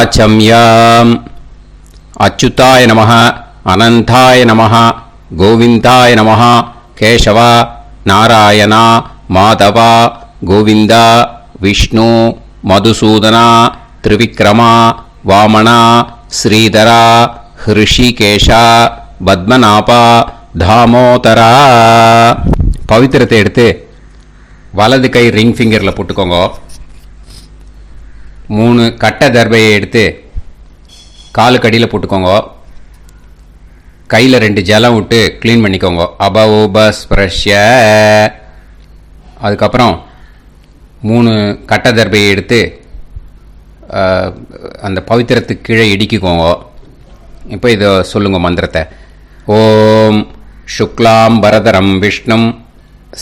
வாச்சம்யாம். அச்சுதாய நமः, அனந்தாய நமः, கோவிந்தாய நமः, கேசவா, நாராயணா, மாதவா, கோவிந்தா, விஷ்ணு, மதுசூதனா, திரிவிக்ரமா, வாமனா, ஸ்ரீதரா, ஹிருஷிகேஷா, பத்மநாபா, தாமோதரா. பவித்திரத்தை எடுத்து வலது கை ரிங் ஃபிங்கரில் போட்டுக்கோங்க. 3 கட்டை தர்பையை எடுத்து காலுக்கடியில் போட்டுக்கோங்க. கையில் 2 ஜலம் விட்டு க்ளீன் பண்ணிக்கோங்க. அபஓபஸ்பிரஷ்ய. அதுக்கப்புறம் 3 கட்டை தர்பையை எடுத்து அந்த பவித்திரத்துக்கு கீழே இடிக்கிக்கோங்க. இப்போ இதை சொல்லுங்க மந்திரத்தை. ஓம் சுக்லாம் வரதரம் விஷ்ணும்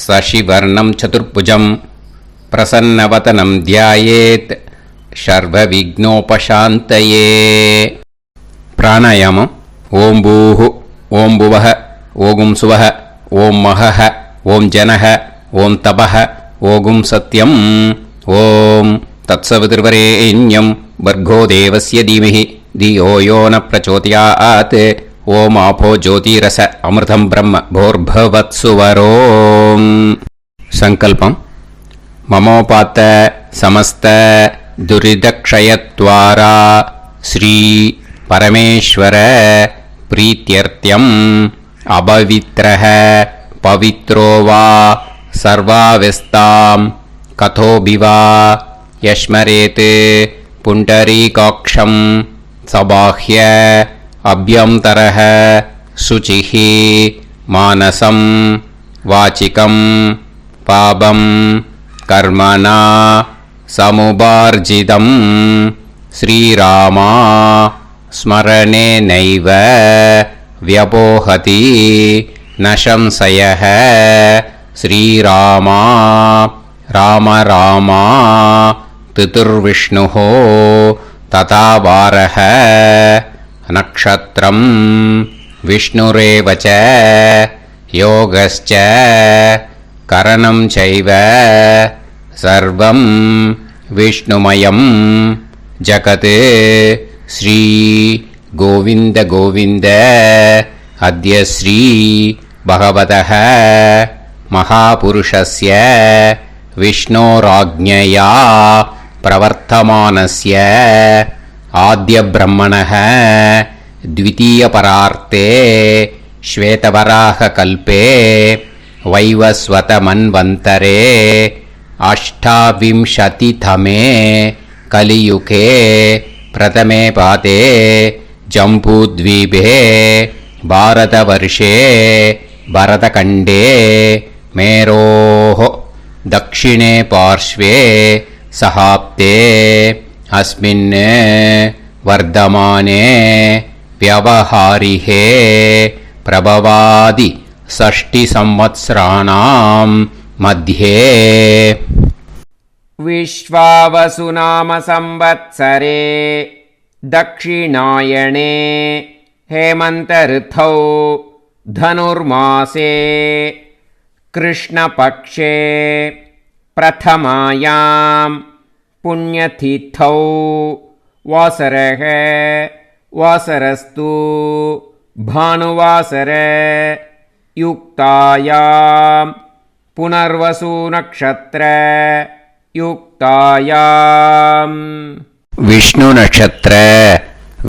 சசிவர்ணம் சதுர்புஜம் பிரசன்னவதனம் தியாயேத் சர்வ விக்னோபசாந்தயே. பிராணாயாமம். ஓம் பூஹு, ஓம் புவஹ, ஓகும் சுவஹ, ஓம் மஹஹ, ஓம் ஜனஹ, ஓம் தபஹ, ஓகும் சத்யம். ஓம் தத்சவிதுர்வரேண்யம் வர்கோ தேவஸ்ய தீமஹி தியோ யோ ந பிரச்சோதயாத். ஓம் ஆபோ ஜோதிரச அமிர்தம் பிரம்ம போர்பவத்சுவரோம். சங்கல்பம். மமோபாத்த சமஸ்த துரிதக்ஷயத்வாரா ஸ்ரீ பரமேஸ்வர பிரீத்யர்த்தியம் அபவித்ரஹ பவித்ரோ வா சர்வாவஸ்தாம் கதோபிவா யஸ்மரேத் புண்டரீகாக்ஷம் சபாஹ்ய அப்யந்தரஹ சுசிஹி மானசம் வாச்சிகம் பாபம் கர்மணா சமுபார்ஜிதம் ஸ்ரீராமா ஸ்மரணேனைவ வ்யபோஹதி நசம்சயஹ. ஸ்ரீராமா ராம ராமா திதுர்விஷ்ணுः ததா வாரஹ. நக்ஷத்ரம் விஷ்ணுரேவ ச யோகஸ்ச கரணம் சைவ சர்வம் விஷ்ணுமயம் ஜகத். ஸ்ரீ கோவிந்த கோவிந்த அத்ய ஸ்ரீ பகவதः மகாபுருஷஸ்ய விஷ்ணோராஜ்ஞயா பிரவர்த்தமானஸ்ய ஆத்ய பிரம்மணः த்விதீயபரார்த்தே ஸ்வேதவராக கல்பே வைவஸ்வத மன்வந்தரே அஷ்டாவிம்சதிதமே கலியுகே பிரதமே பாதே ஜம்பூத்வீபே பாரதவர்ஷே பரதகண்டே மேரோः தக்ஷிணே பார்ஷ்வே சஹாப்தே அஸ்மின் வர்தமானே व्यवहारिहे प्रभवादि षष्टि संवत्सराणां मध्ये. विश्वावसुनाम संवत्सरे दक्षिणायणे हेमंत ऋतौ धनुर्मासे कृष्णपक्षे प्रथमायां पुण्यतिथौ वासरः वासरस्तु भानुवासर युक्तायां पुनर्वसु नक्षत्र युक्तायां. विष्णु नक्षत्र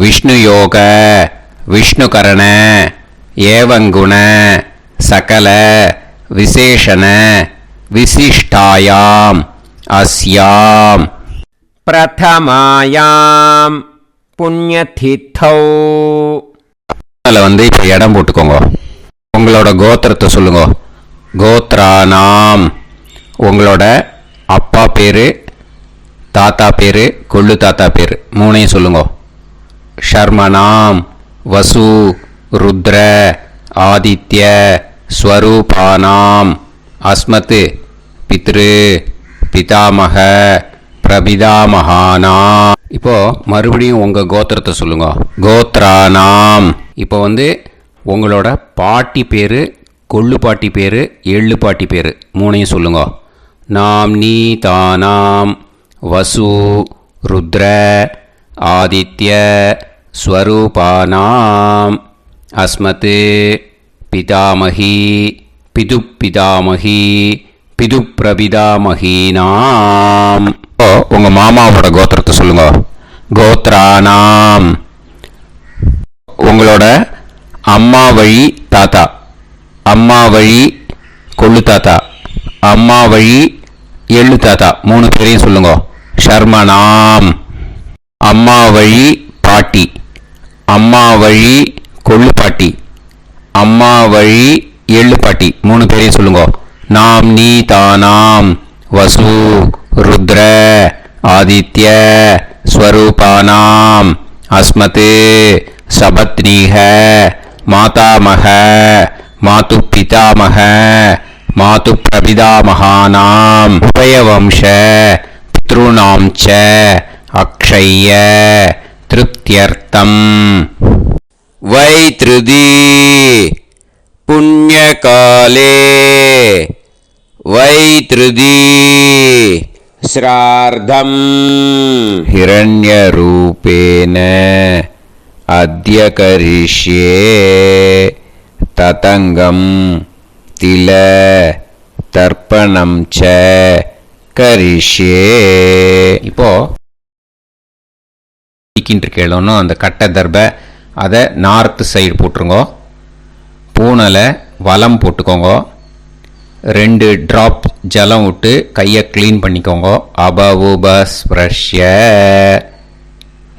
विष्णु योग विष्णुकरण एवं गुण सकल विशेषण विशिष्टायाम् अस्याम् प्रथमायां புண்ணியதித்தௌ. அதில் இப்போ இடம் போட்டுக்கோங்க. உங்களோட கோத்திரத்தை சொல்லுங்க. கோத்ரானாம். உங்களோட அப்பா பேர், தாத்தா பேர், கொள்ளு தாத்தா பேர் 3ஐயும் சொல்லுங்க. ஷர்மனாம் வசு ருத்ர ஆதித்ய ஸ்வரூபானாம் அஸ்மத் பித்ரு பிதாமக பிரபிதாமகானா. இப்போ மறுபடியும் உங்கள் கோத்திரத்தை சொல்லுங்க. கோத்ரானாம். இப்போ உங்களோட பாட்டி பேர், கொள்ளு பாட்டி பேர், எள்ளு பாட்டி பேர் 3ஐயும் சொல்லுங்க. நாம் நீ தானாம் வசு ருத்ர ஆதித்ய ஸ்வரூபானாம் அஸ்மத் பிதாமகி பிதுப்பிதாமகி பிதுப்பிரபிதாமகீனாம். உங்க மாமாவோட கோத்திரத்தை சொல்லுங்க. கோத்ரானாம். உங்களோட அம்மா வழி தாத்தா, அம்மா வழி கொள்ளு தாத்தா, அம்மா வழி எள்ளு தாத்தா, 3 பேரையும் சொல்லுங்க. ஷர்மனாம். அம்மா வழி பாட்டி, அம்மா வழி கொள்ளு பாட்டி, அம்மா வழி எள்ளு பாட்டி, 3 பேரையும் சொல்லுங்க. நாம் நீ தானாம் வசு ருத்ர ஆதித்ய ஸ்வரூபானாம் அஸ்மத் சபத்னீஹ மாதாமஹ மாது பிதாமஹ மாது பிரபிதாமகானாம் உபயவம்ச பித்ருணாம் ச அக்ஷய்ய திருப்தியர்த்தம். வைத்ருதி புண்ணியகாலே வைத்ருதி ஸ்ரார்த்தம் ஹிரண்யரூபேன அத்ய கரிஷ்யே ததங்கம் தில தர்ப்பணம் ச கரிஷ்யே. இப்போ கேளோன்னு அந்த கட்டை தர்பை அதை நார்த்து சைடு போட்டுருங்கோ. பூனலை வலம் போட்டுக்கோங்க. 2 ட்ராப் ஜலம் விட்டு கையை க்ளீன் பண்ணிக்கோங்க. அபவுபஸ்ப்ரஷ்ய.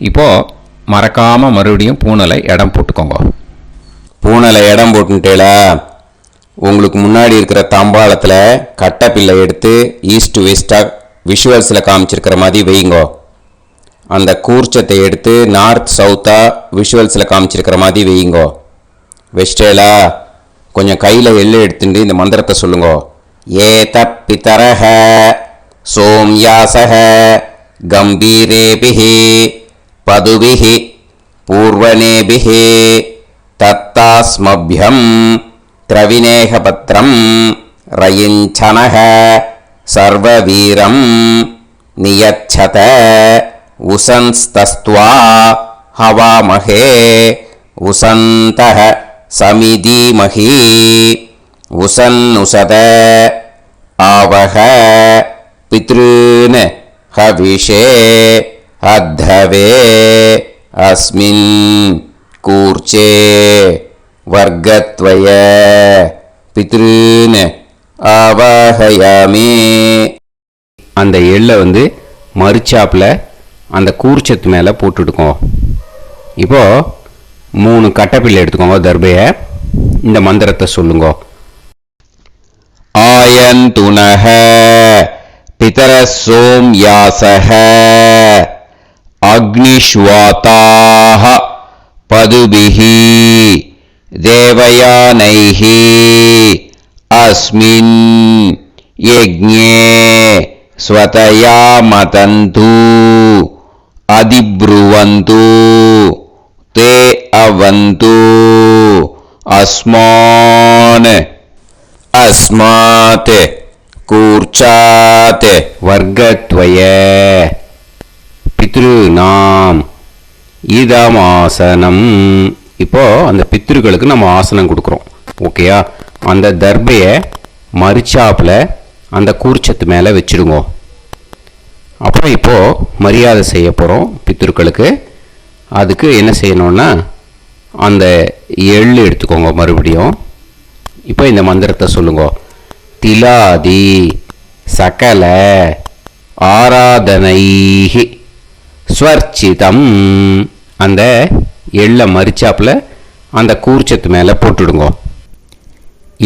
இப்போது மறக்காமல் மறுபடியும் பூனலை இடம் போட்டுக்கோங்க. பூனலை இடம் போட்டுட்டேலா உங்களுக்கு முன்னாடி இருக்கிற தாம்பாளத்தில் கட்டைப்பில்லை எடுத்து ஈஸ்ட் டு வெஸ்டாக விஷுவல்ஸில் காமிச்சிருக்கிற மாதிரி வைங்கோ. அந்த கூர்ச்சத்தை எடுத்து நார்த் சவுத்தாக விஷுவல்ஸில் காமிச்சிருக்கிற மாதிரி வைங்கோ. வெஸ்டேலா கொஞ்சம் கையில் எள்ளு எடுத்துட்டு இந்த மந்திரத்தை சொல்லுங்க. ஏத பிதரஹ சோம்யாசஹ கம்பீரேபிஹி பதுபிஹி பூர்வனேபிஹி தத்தாஸ்மப்யம் திரவிநேகபத்ரம் ரயிஞ்சனஹ சர்வவீரம் நியச்சத உசன்ஸ்தஸ்த்வா ஹவாமஹே உசந்தஹ சமிதீமஹி உசன்னுசத ஆவஹ பித்ருன் ஹவிஷே அத்தவே அஸ்மின் கூர்ச்சே வர்க்கத்வய பித்ருன் ஆவாஹயாமி. அந்த எள்ளை மறுச்சாப்பில் அந்த கூர்ச்சத்து மேலே போட்டுடுக்கோம். இப்போது 3 கட்டைப்பிள்ளை எடுத்துக்கோங்க. தர்பையை இந்த மந்திரத்தை சொல்லுங்க. ஆயந்துனஹ பிதர சோம்யாசஹ அக்னிஷ்வாதாஹ பதுபிஹி தேவயானைஹி அஸ்மின் யஜ்ஞே ஸ்வதயா மதந்து அதிப்ருவந்து தே அவது அஸ்மான் அஸ்மாத் கூர்ச்சாத் வர்க்கத்வய பித்ருநாம் இதமாசனம். இப்போ அந்த பித்ருக்களுக்கு நம்ம ஆசனம் கொடுக்குறோம். ஓகேயா? அந்த தர்பையை மறுச்சாப்பில் அந்த கூர்ச்சத்து மேலே வச்சுடுங்க. அப்புறம் இப்போது மரியாதை செய்ய போகிறோம் பித்ருக்களுக்கு. அதுக்கு என்ன செய்யணும்னா அந்த எள்ளு எடுத்துக்கோங்க. மறுபடியும் இப்போ இந்த மந்திரத்தை சொல்லுங்க. திலாதி சகல ஆராதனைஹி ஸ்வர்ச்சிதம். அந்த எள்ளை மரிச்சாப்பில் அந்த கூர்ச்சத்து மேலே போட்டுடுங்க.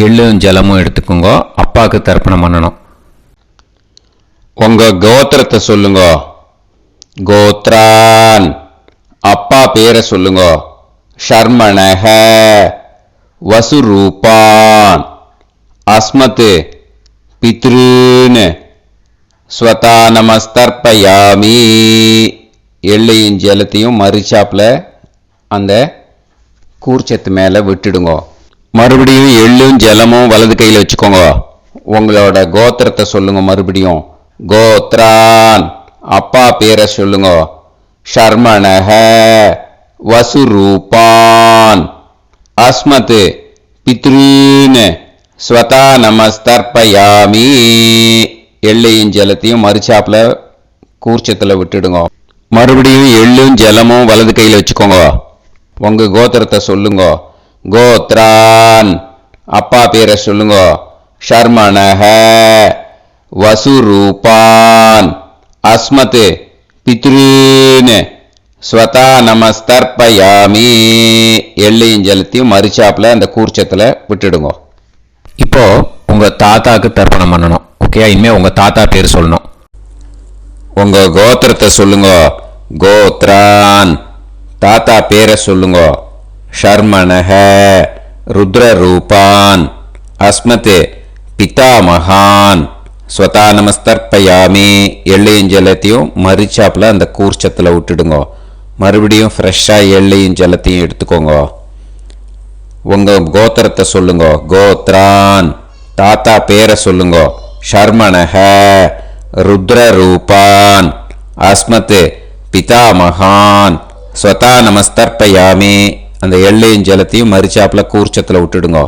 எள்ளும் ஜலமும் எடுத்துக்கோங்க. அப்பாவுக்கு தர்ப்பணம் பண்ணணும். உங்கள் கோத்திரத்தை சொல்லுங்க. கோத்ரான். அப்பா பேரை சொல்லுங்க. ஷர்மணஹ வசுரூபான் அஸ்மத் பித்ருன் ஸ்வதா நமஸ்தர்ப்பயாமி. எள்ளையும் ஜலத்தையும் மறுச்சாப்பில் அந்த கூர்ச்சத்து மேலே விட்டுடுங்க. மறுபடியும் எள்ளும் ஜலமும் வலது கையில் வச்சுக்கோங்க. உங்களோட கோத்திரத்தை சொல்லுங்க. மறுபடியும் கோத்ரான். அப்பா பேரை சொல்லுங்க. ஷர்மணஹ வசுரூபான் அஸ்மத் பித்ரீன் ஸ்வதா நமஸ்தர்ப்பயாமி. எள்ளையும் ஜலத்தையும் மறுச்சாப்புல கூர்ச்சத்தில் விட்டுடுங்க. மறுபடியும் எள்ளும் ஜலமும் வலது கையில் வச்சுக்கோங்க. உங்க கோத்திரத்தை சொல்லுங்க. கோத்ரான் அப்பா பேரை சொல்லுங்க. ஷர்மணஹ வசுரூபான் அஸ்மத் பித்ரீன் ஸ்வதா நமஸ்தர்ப்பயாமி. எள்ளையும் ஜலத்தையும் மறுச்சாப்புல அந்த கூர்ச்சத்தில் விட்டுடுங்க. இப்போ உங்க தாத்தாக்கு தர்ப்பணம் பண்ணணும். ஓகே, இனிமே உங்க தாத்தா பேர் சொல்லணும். உங்க கோத்திரத்தை சொல்லுங்க. கோத்ரான் தாத்தா பேரை சொல்லுங்க. ஷர்மணஹ ருத்ரரூபான் அஸ்மத் பிதாமகான் ஸ்வதா நமஸ்தர்ப்பயாமி. எள்ளையும் ஜலத்தையும் மறிச்சாப்புல அந்த கூர்ச்சத்தில் விட்டுடுங்க. மறுபடியும் ஃப்ரெஷ்ஷாக எள்ளையும் ஜலத்தையும் எடுத்துக்கோங்க. உங்க கோத்திரத்தை சொல்லுங்க. கோத்ரான் தாத்தா பேரை சொல்லுங்க. ஷர்மணஹ ருத்ரரூபான் அஸ்மத் பிதாமகான் ஸ்வதா நமஸ்தர்ப்பயாமி. அந்த எள்ளையும் ஜலத்தையும் மறிச்சாப்புல கூர்ச்சத்தில் விட்டுடுங்க.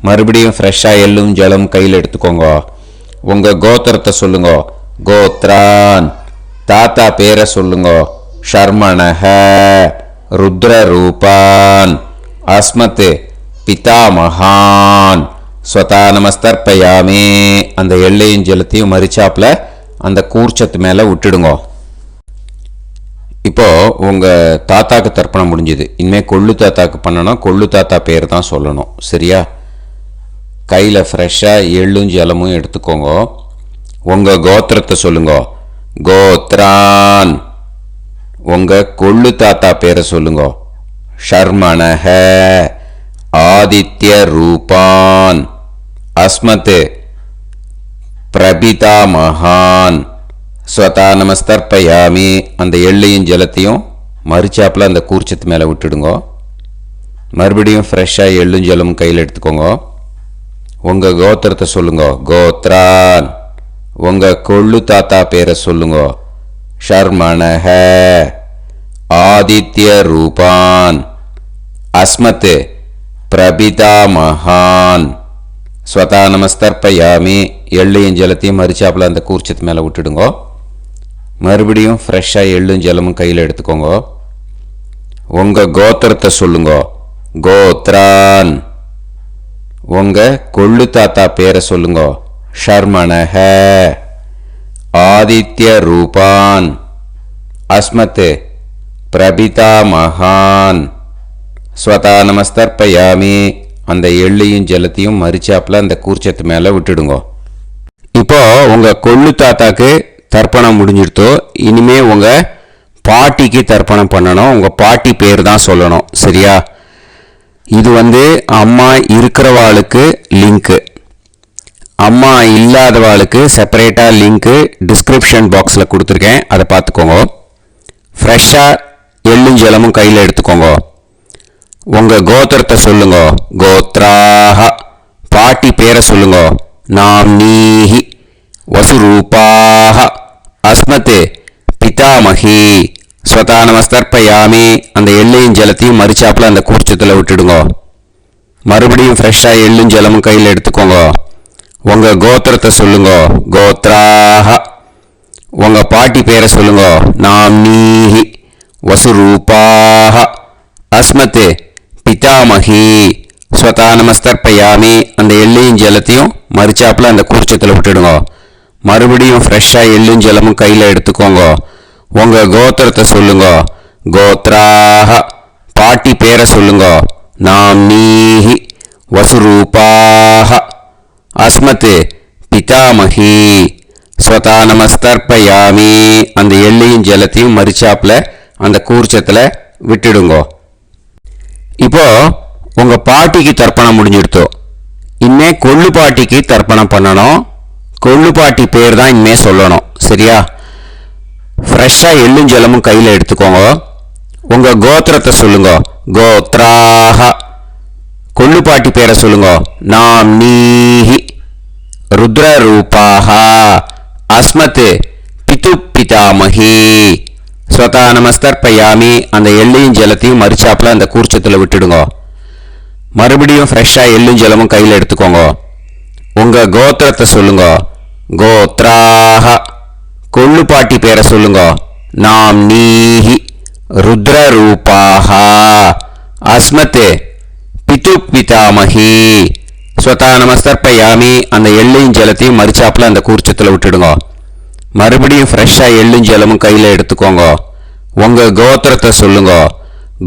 மறுபடியும் ஃப்ரெஷ்ஷாக எள்ளும் ஜலம் கையில் எடுத்துக்கோங்க. உங்க கோத்திரத்தை சொல்லுங்க. கோத்ரான் தாத்தா பேரை சொல்லுங்க. ஷர்மணஹ ருத்ரரூபான் அஸ்மத் பிதாமகான் ஸ்வதா நமஸ்தர்ப்பயாமி. அந்த எள்ளையும் ஜலத்தையும் மறிச்சாப்புல அந்த கூர்ச்சத்து மேலே விட்டுடுங்க. இப்போ உங்க தாத்தாக்கு தர்ப்பணம் முடிஞ்சது. இனிமேல் கொள்ளு தாத்தாக்கு பண்ணணும். கொள்ளு தாத்தா பேர் தான் சொல்லணும். சரியா? கையில் ஃப்ரெஷ்ஷாக எள்ளும் ஜலமும் எடுத்துக்கோங்க. உங்க கோத்திரத்தை சொல்லுங்க. கோத்ரான் உங்க கொள்ளு தாத்தா பேரை சொல்லுங்க. ஷர்மணஹ ஆதித்ய ரூபான் அஸ்மத் பிரபிதாமகான் ஸ்வதா நமஸ்தர்ப்பயாமி. அந்த எள்ளையும் ஜலத்தையும் மறுச்சாப்புல அந்த கூர்ச்சத்து மேலே விட்டுடுங்க. மறுபடியும் ஃப்ரெஷ்ஷாக எள்ளும் ஜலமும் கையில் எடுத்துக்கோங்க. உங்க கோத்திரத்தை சொல்லுங்க. கோத்ரான் உங்க கொள்ளு தாத்தா பேரை சொல்லுங்க. ஷர்மணஹ ஆதித்ய ரூபான் அஸ்மத் பிரபிதாமகான் ஸ்வதா நமஸ்தர்ப்பயாமி. எள்ளையும் ஜலத்தையும் மறிச்சாப்புல அந்த கூர்ச்சத்து மேலே விட்டுடுங்க. மறுபடியும் ஃப்ரெஷ்ஷாக எள்ளும் ஜலமும் கையில் எடுத்துக்கோங்க. உங்க கோத்திரத்தை சொல்லுங்க. கோத்ரான் உங்க கொள்ளு தாத்தா பேரை சொல்லுங்க. ஷர்மணஹ ஆதித்ய ரூபான் அஸ்மத் பிரபிதாமகான் ஸ்வதா நமஸ்தர்ப்பயாமி. அந்த எள்ளையும் ஜலத்தையும் மறிச்சாப்புல அந்த கூர்ச்சத்து மேலே விட்டுடுங்க. இப்போ உங்க கொள்ளு தாத்தாக்கு தர்ப்பணம் முடிஞ்சிடுத்தோ. இனிமே உங்க பாட்டிக்கு தர்ப்பணம் பண்ணணும். உங்க பாட்டி பேர் தான் சொல்லணும். சரியா? இது அம்மா இருக்கிறவாளுக்கு லிங்க்கு, அம்மா இல்லாதவாளுக்கு செப்பரேட்டாக லிங்க்கு டிஸ்கிரிப்ஷன் பாக்ஸில் கொடுத்துருக்கேன். அதை பார்த்துக்கோங்க. ஃப்ரெஷ்ஷாக எள்ளும் ஜலமும் கையில் எடுத்துக்கோங்க. உங்கள் கோத்திரத்தை சொல்லுங்க. கோத்ராஹ பாட்டி பேரை சொல்லுங்க. நாம்னீஹி வசுரூபாஹ அஸ்மத் பிதாமகி ஸ்வதா நமஸ்தர்ப்பயாமி. அந்த எள்ளையும் ஜலத்தையும் மறிச்சாப்புல அந்த கூர்ச்சத்தில் விட்டுடுங்க. மறுபடியும் ஃப்ரெஷ்ஷாக எள்ளும் ஜலமும் கையில் எடுத்துக்கோங்க. உங்கள் கோத்திரத்தை சொல்லுங்க. கோத்ராஹ உங்க பாட்டி பேரை சொல்லுங்க. நாம்னீஹி வசுரூபாஹ அஸ்மத் பிதாமகி ஸ்வதா நமஸ்தர்ப்பயாமி. அந்த எள்ளையும் ஜலத்தையும் மறிச்சாப்புல அந்த கூர்ச்சத்தில் விட்டுடுங்க. மறுபடியும் ஃப்ரெஷ்ஷாக எள்ளும் ஜலமும் கையில் எடுத்துக்கோங்க. உங்கள் கோத்திரத்தை சொல்லுங்க. கோத்ராஹ பாட்டி பேரை சொல்லுங்க. நாம்னீஹி வசுரூபாஹ அஸ்மத் பிதாமகி ஸ்வதா நமஸ்தர்ப்பயாமி. அந்த எள்ளையும் ஜலத்தையும் மறிச்சாப்புல அந்த கூர்ச்சத்தில் விட்டுடுங்க. இப்போ உங்க பாட்டிக்கு தர்ப்பணம் முடிஞ்சிடுத்தோ. இனிமே கொள்ளு பாட்டிக்கு தர்ப்பணம் பண்ணணும். கொள்ளு பாட்டி பேர் தான் இனிமே சொல்லணும். சரியா? ஃப்ரெஷ்ஷாக எள்ளும் ஜலமும் கையில் எடுத்துக்கோங்க. உங்க கோத்திரத்தை சொல்லுங்க. கோத்ராஹ கொள்ளு பாட்டி பேரை சொல்லுங்க. நாம்னீஹி ருத்ரரூபாஹ அஸ்மத் பிது பிதாமகி ஸ்வதா நமஸ்தர்ப்பயாமி அந்த எள்ளையும் ஜலத்தையும் மறிச்சாப்புல அந்த கூர்ச்சத்தில் விட்டுடுங்க. மறுபடியும் ஃப்ரெஷ்ஷாக எள்ளும் ஜலமும் கையில் எடுத்துக்கோங்க. உங்கள் கோத்திரத்தை சொல்லுங்க. கோத்ராஹ கொள்ளுப்பாட்டி பேரை சொல்லுங்க. நாம் நீஹி ருத்ரரூபாஹ அஸ்மத்தே பிது பிதாமகி. ஸ்வதா நமஸ்தர்ப்பயாமி அந்த எள்ளையும் ஜலத்தையும் மறிச்சாப்புல அந்த கூர்ச்சத்தில் விட்டுடுங்க. மறுபடியும் ஃப்ரெஷ்ஷாக எள்ளும் ஜலமும் கையில் எடுத்துக்கோங்க. உங்கள் கோத்திரத்தை சொல்லுங்க.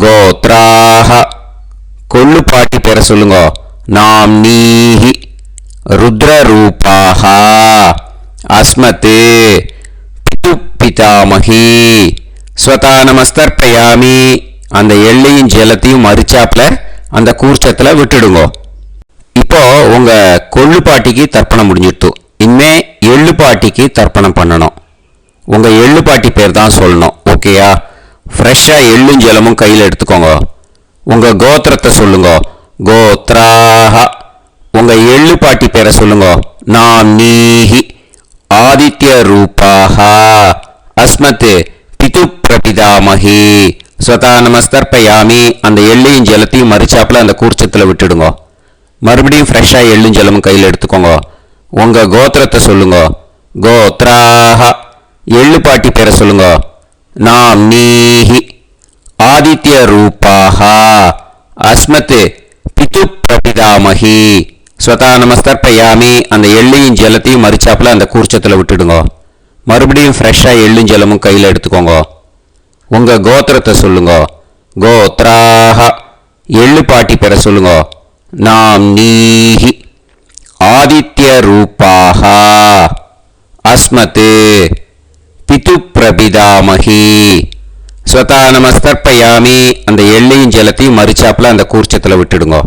கோத்ராஹ கொள்ளுப்பாட்டி பேரை சொல்லுங்க. நாம் நீஹி ருத்ரரூபாஹ அஸ்மத்தே பிது பிதாமகி. ஸ்வதா நமஸ்தர்ப்பயாமி அந்த எள்ளையும் ஜலத்தையும் மறிச்சாப்புல அந்த கூர்ச்சத்தில் விட்டுடுங்க. இப்போ உங்கள் கொள்ளுப்பாட்டிக்கு தர்ப்பணம் முடிஞ்சிடுத்து. இனிமே எள்ளுப்பாட்டிக்கு தர்ப்பணம் பண்ணணும். உங்கள் எள்ளுப்பாட்டி பேர் தான் சொல்லணும். ஓகேயா? ஃப்ரெஷ்ஷாக எள்ளும் ஜலமும் கையில் எடுத்துக்கோங்க. உங்கள் கோத்திரத்தை சொல்லுங்க. கோத்ராஹ உங்கள் எள்ளுப்பாட்டி பேரை சொல்லுங்க. நாம் நீஹி ஆதித்ய ரூபாஹ அஸ்மத் பிது பிரபிதாமகி. ஸ்வதா நமஸ்தர்ப்பயாமி அந்த எள்ளையும் ஜலத்தையும் மறிச்சாப்புல அந்த கூர்ச்சத்தில் விட்டுடுங்க. மறுபடியும் ஃப்ரெஷ்ஷாக எள்ளும் ஜலமும் கையில் எடுத்துக்கோங்க. உங்கள் கோத்திரத்தை சொல்லுங்க. கோத்ராஹ எள்ளுப்பாட்டி பேரை சொல்லுங்க. நாம் நீஹி ஆதித்ய ரூபாஹ அஸ்மத் பிது பிரபிதாமகி. ஸ்வதா நமஸ்தர்ப்பயாமி அந்த எள்ளையும் ஜலத்தையும் மறிச்சாப்புல அந்த கூர்ச்சத்தில் விட்டுடுங்க. மறுபடியும் ஃப்ரெஷ்ஷாக எள்ளும் ஜலமும் கையில் எடுத்துக்கோங்க. உங்கள் கோத்திரத்தை சொல்லுங்க. கோத்ராஹ எள்ளுப்பாட்டி பேரை சொல்லுங்க. நாம் நீஹி ஆதித்ய ரூபாஹ அஸ்மத் பிது பிரபிதாமகி. ஸ்வதா நமஸ்தர்ப்பயாமி அந்த எள்ளையும் ஜலத்தையும் மறிச்சாப்புல அந்த கூர்ச்சத்தில் விட்டுடுங்க.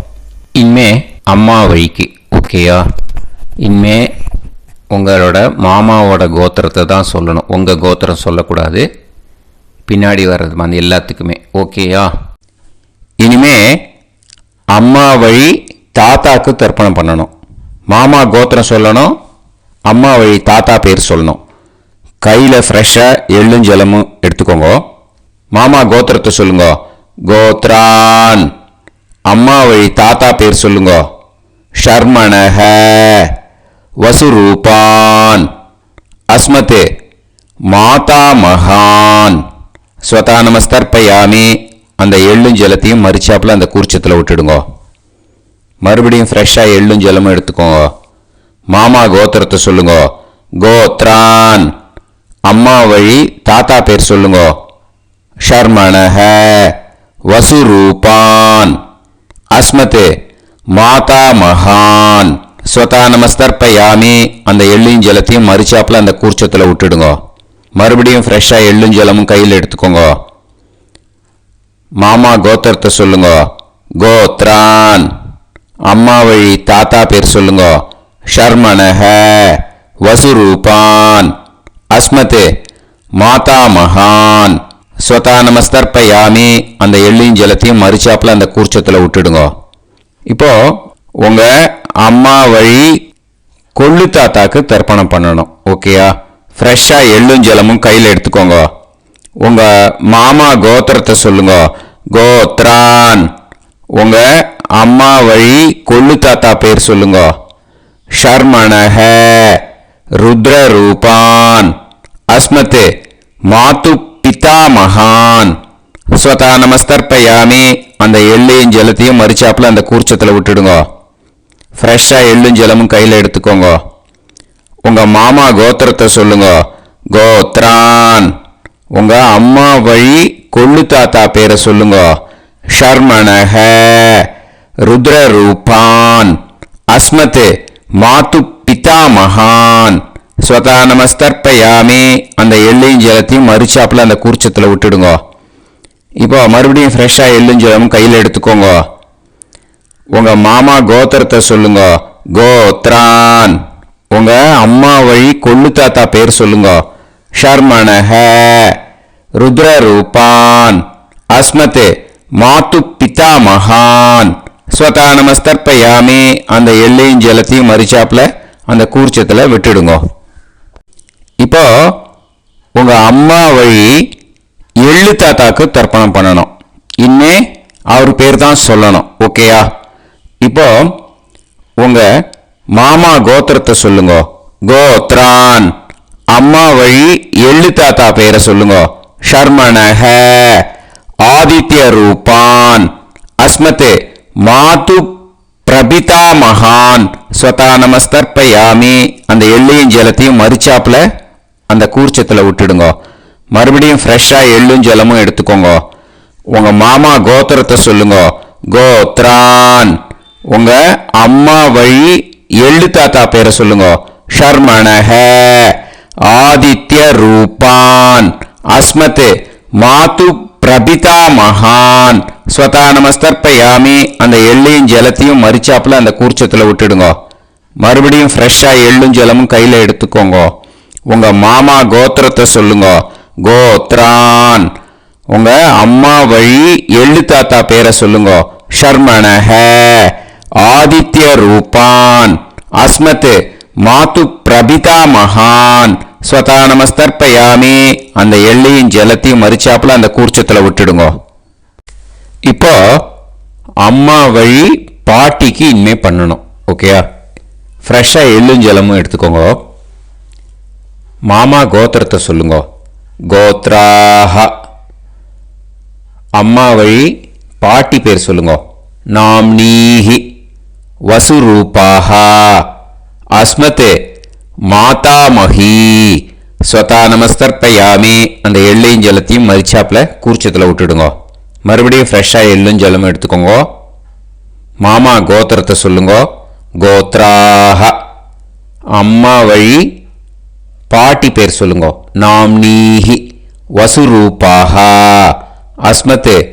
இனிமே அம்மா வழிக்கு. ஓகேயா? இனிமே உங்களோட மாமாவோட கோத்திரத்தை தான் சொல்லணும். உங்கள் கோத்திரம் சொல்லக்கூடாது. பின்னாடி வர்றது அந்த எல்லாத்துக்குமே. ஓகேயா? இனிமே அம்மா வழி தாத்தாக்கு தர்ப்பணம் பண்ணணும். மாமா கோத்திரம் சொல்லணும். அம்மா வழி தாத்தா பேர் சொல்லணும். கையில் ஃப்ரெஷ்ஷாக எள்ளும் ஜலமும் எடுத்துக்கோங்க. மாமா கோத்திரத்தை சொல்லுங்க. கோத்ரான் அம்மா வழி தாத்தா பேர் சொல்லுங்க. ஷர்மணஹ வசுரூபான் அஸ்மத் மாதா மகான். ஸ்வதா நமஸ்தர்ப்பயாமி அந்த எள்ளும் ஜலத்தையும் மறிச்சாப்புல அந்த கூர்ச்சத்தில் விட்டுடுங்க. மறுபடியும் ஃப்ரெஷ்ஷாக எள்ளும் ஜலமும் எடுத்துக்கோங்க. மாமா கோத்திரத்தை சொல்லுங்க. கோத்ரான் அம்மா வழி தாத்தா பேர் சொல்லுங்க. ஷர்மணஹ வசுரூபான் அஸ்மத் மாதா மகான். ஸ்வதா நமஸ்தர்ப்பயாமி அந்த எள்ளும் ஜலத்தையும் மறிச்சாப்புல அந்த கூர்ச்சத்தில் விட்டுடுங்க. மறுபடியும் ஃப்ரெஷ்ஷாக எள்ளும் ஜலமும் கையில் எடுத்துக்கோங்க. மாமா கோத்திரத்தை சொல்லுங்க. கோத்ரான் அம்மா வழி தாத்தா பேர் சொல்லுங்க. ஷர்மணஹ வசுரூபான் அஸ்மத் மாதா மகான். ஸ்வதா நமஸ்தர்ப்பயாமி அந்த எள்ளையும் ஜலத்தையும் மறிச்சாப்புல அந்த கூர்ச்சத்தில் விட்டுடுங்க. இப்போ உங்கள் அம்மா வழி கொள்ளு தாத்தாக்கு தர்ப்பணம் பண்ணணும். ஓகேயா? ஃப்ரெஷ்ஷாக எள்ளும் ஜலமும் கையில் எடுத்துக்கோங்க. உங்கள் மாமா கோத்திரத்தை சொல்லுங்க. கோத்ரான் உங்கள் அம்மா வழி கொள்ளு தாத்தா பேர் சொல்லுங்க. ஷர்மணஹ ருத்ரரூபான் அஸ்மத் மாது பிதா மகான். ஸ்வதா நமஸ்தர்ப்பயாமி அந்த எள்ளையும் ஜலத்தையும் மறிச்சாப்புல அந்த கூர்ச்சத்தில் விட்டுடுங்க. ஃப்ரெஷ்ஷாக எள்ளும் ஜலமும் கையில் எடுத்துக்கோங்க. உங்கள் மாமா கோத்திரத்தை சொல்லுங்க. கோத்ரான் உங்கள் அம்மா வழி கொள்ளு தாத்தா பேரை சொல்லுங்க. ஷர்மணஹ ருத்ரரூபான் அஸ்மத் மாது பிதா மகான். ஸ்வதா நமஸ்தர்ப்பயாமி அந்த எள்ளையும் ஜலத்தையும் மறிச்சாப்புல அந்த கூர்ச்சத்தில் விட்டுடுங்க. இப்போ மறுபடியும் ஃப்ரெஷ்ஷாக எள்ளும் ஜலமும் கையில் எடுத்துக்கோங்க. உங்கள் மாமா கோத்திரத்தை சொல்லுங்க. கோத்ரான் உங்கள் அம்மா வழி கொள்ளு தாத்தா பேர் சொல்லுங்க. ஷர்மணஹ ருத்ரரூபான் அஸ்மத் மாது பிதா மகான். ஸ்வதா நமஸ்தர்ப்பயாமி அந்த எள்ளையும் ஜலத்தையும் மறிச்சாப்புல அந்த கூர்ச்சத்தில் விட்டுடுங்க. இப்போ உங்கள் அம்மா வழி எள்ளு தாத்தாக்கு தர்ப்பணம் பண்ணணும். இனிமே அவர் பேர் தான் சொல்லணும். ஓகேயா? இப்போ உங்க மாமா கோத்திரத்தை சொல்லுங்க. கோத்ரான். அம்மா வழி எள்ளு தாத்தா பேரை சொல்லுங்க. ஷர்மணஹ. ஆதித்ய ரூபான். அஸ்மத் மாது பிரபிதா மகான் ஸ்வதா நமஸ்தர்ப்பயாமி. அந்த எள்ளையும் ஜலத்தையும் மரிச்சாப்புல அந்த கூர்ச்சத்தில் விட்டுடுங்க. மறுபடியும் ஃப்ரெஷ்ஷாக எள்ளும் ஜலமும் எடுத்துக்கோங்க. உங்க மாமா கோத்திரத்தை சொல்லுங்க. கோத்ரான். உங்க அம்மா வழி எள்ளு தாத்தா பேரை சொல்லுங்க. ஷர்மணஹ. ஆதித்ய ரூபான். அஸ்மத் மாது பிரபிதா மகான் ஸ்வதா நமஸ்தர்ப்பயாமி. அந்த எள்ளையும் ஜலத்தையும் மரிச்சாப்புல அந்த கூர்ச்சத்தில் விட்டுடுங்க. மறுபடியும் ஃப்ரெஷ்ஷாக எள்ளும் ஜலமும் கையில் எடுத்துக்கோங்க. உங்க மாமா கோத்திரத்தை சொல்லுங்க. கோத்ரான். உங்க அம்மா வழி எள்ளு தாத்தா பேரை சொல்லுங்க. ஷர்மணஹ. ஆதித்ய ரூபான். அஸ்மத் மாது பிரபிதா மகான் ஸ்வதா நமஸ்தர்ப்பயாமி. அந்த எள்ளையும் ஜலத்தையும் மரிச்சாப்புல அந்த கூர்ச்சத்தில் விட்டுடுங்க. இப்போ அம்மா வழி பாட்டிக்கு இனிமே பண்ணணும். ஓகேயா? ஃப்ரெஷ்ஷாக எள்ளும் ஜலமும் எடுத்துக்கோங்க. மாமா கோத்திரத்தை சொல்லுங்க. கோத்ராஹ. அம்மா வழி பாட்டி பேர் சொல்லுங்க. நாம்னீஹி. வசுரூபாஹ. அஸ்மத் மாதாமஹி. ஸ்வதா நமஸ்தர்ப்பயாமி. அந்த எள்ளையும் ஜலத்தையும் மரிச்சாப்புல கூர்ச்சத்தில் விட்டுடுங்க. மறுபடியும் ஃப்ரெஷ்ஷாக எள்ளும் ஜலமும் எடுத்துக்கோங்க. மாமா கோத்திரத்தை சொல்லுங்க. கோத்ராஹ. அம்மா வழி பாட்டி பேர் சொல்லுங்க. நாம்னீஹி. வசுரூபாஹ. அஸ்மத்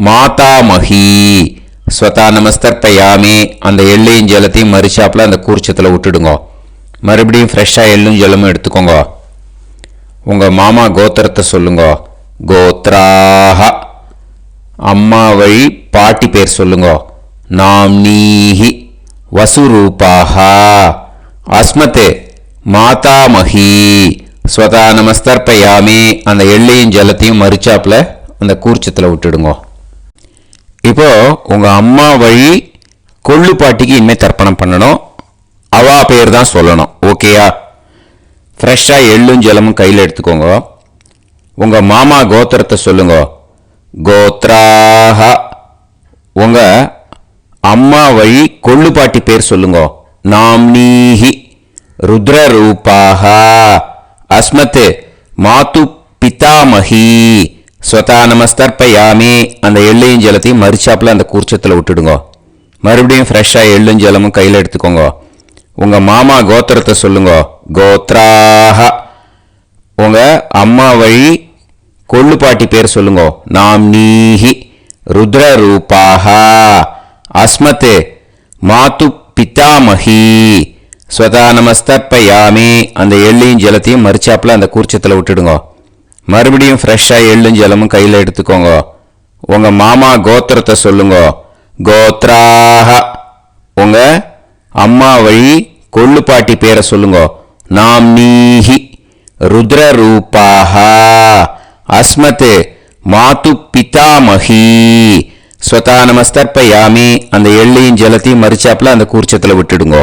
மாதாமஹி. ஸ்வதா நமஸ்தர்ப்பயாமி. அந்த எள்ளையும் ஜலத்தையும் மரிச்சாப்புல அந்த கூர்ச்சத்தில் விட்டுடுங்க. மறுபடியும் ஃப்ரெஷ்ஷாக எள்ளும் ஜலமும் எடுத்துக்கோங்க. உங்க மாமா கோத்திரத்தை சொல்லுங்க. கோத்ராஹ. அம்மா வழி பாட்டி பேர் சொல்லுங்க. நாம்னீஹி. வசுரூபாஹ. அஸ்மத் மாதாமஹி. ஸ்வதா நமஸ்தர்ப்பயாமி. அந்த எள்ளையும் ஜலத்தையும் மரிச்சாப்புல அந்த கூர்ச்சத்தில் விட்டுடுங்க. இப்போ உங்க அம்மா வழி கொள்ளு பாட்டிக்கு இனிமே தர்ப்பணம் பண்ணணும். அவா பேர் தான் சொல்லணும். ஓகேயா? ஃப்ரெஷ்ஷாக எள்ளும் ஜலமும் கையில் எடுத்துக்கோங்க. உங்க மாமா கோத்திரத்தை சொல்லுங்க. கோத்ராஹ. உங்க அம்மா வழி கொள்ளு பாட்டி பேர் சொல்லுங்க. நாம்னீஹி. ருத்ரரூபாஹ. அஸ்மத் மாது பிதாமஹி. ஸ்வதா நமஸ்தர்ப்பயாமி. அந்த எள்ளையும் ஜலத்தையும் மரிச்சாப்புல அந்த கூர்ச்சத்தில் விட்டுடுங்க. மறுபடியும் ஃப்ரெஷ்ஷாக எள்ளும் ஜலமும் கையில் எடுத்துக்கோங்க. உங்க மாமா கோத்திரத்தை சொல்லுங்க. கோத்ராஹ. உங்க அம்மா வழி கொள்ளு பாட்டி பேர் சொல்லுங்க. நாம்னீஹி. ருத்ரரூபாஹ. அஸ்மத் மாது பிதாமஹி. ஸ்வதா நமஸ்தர்ப்பயாமி. அந்த எள்ளையும் ஜலத்தையும் மரிச்சாப்புல அந்த கூர்ச்சத்தில் விட்டுடுங்க. மறுபடியும் ஃப்ரெஷ்ஷாக எள்ளும் ஜலமும் கையில் எடுத்துக்கோங்க. உங்க மாமா கோத்திரத்தை சொல்லுங்க. கோத்ராஹ. உங்க அம்மா வழி கொள்ளு பாட்டி பேரை சொல்லுங்க. நாம்னீஹி. ருத்ரரூபாஹ. அஸ்மத் மாது பிதாமஹி. ஸ்வதா நமஸ்தர்ப்பயாமி. அந்த எள்ளையும் ஜலத்தையும் மரிச்சாப்புல அந்த கூர்ச்சத்தில் விட்டுடுங்க.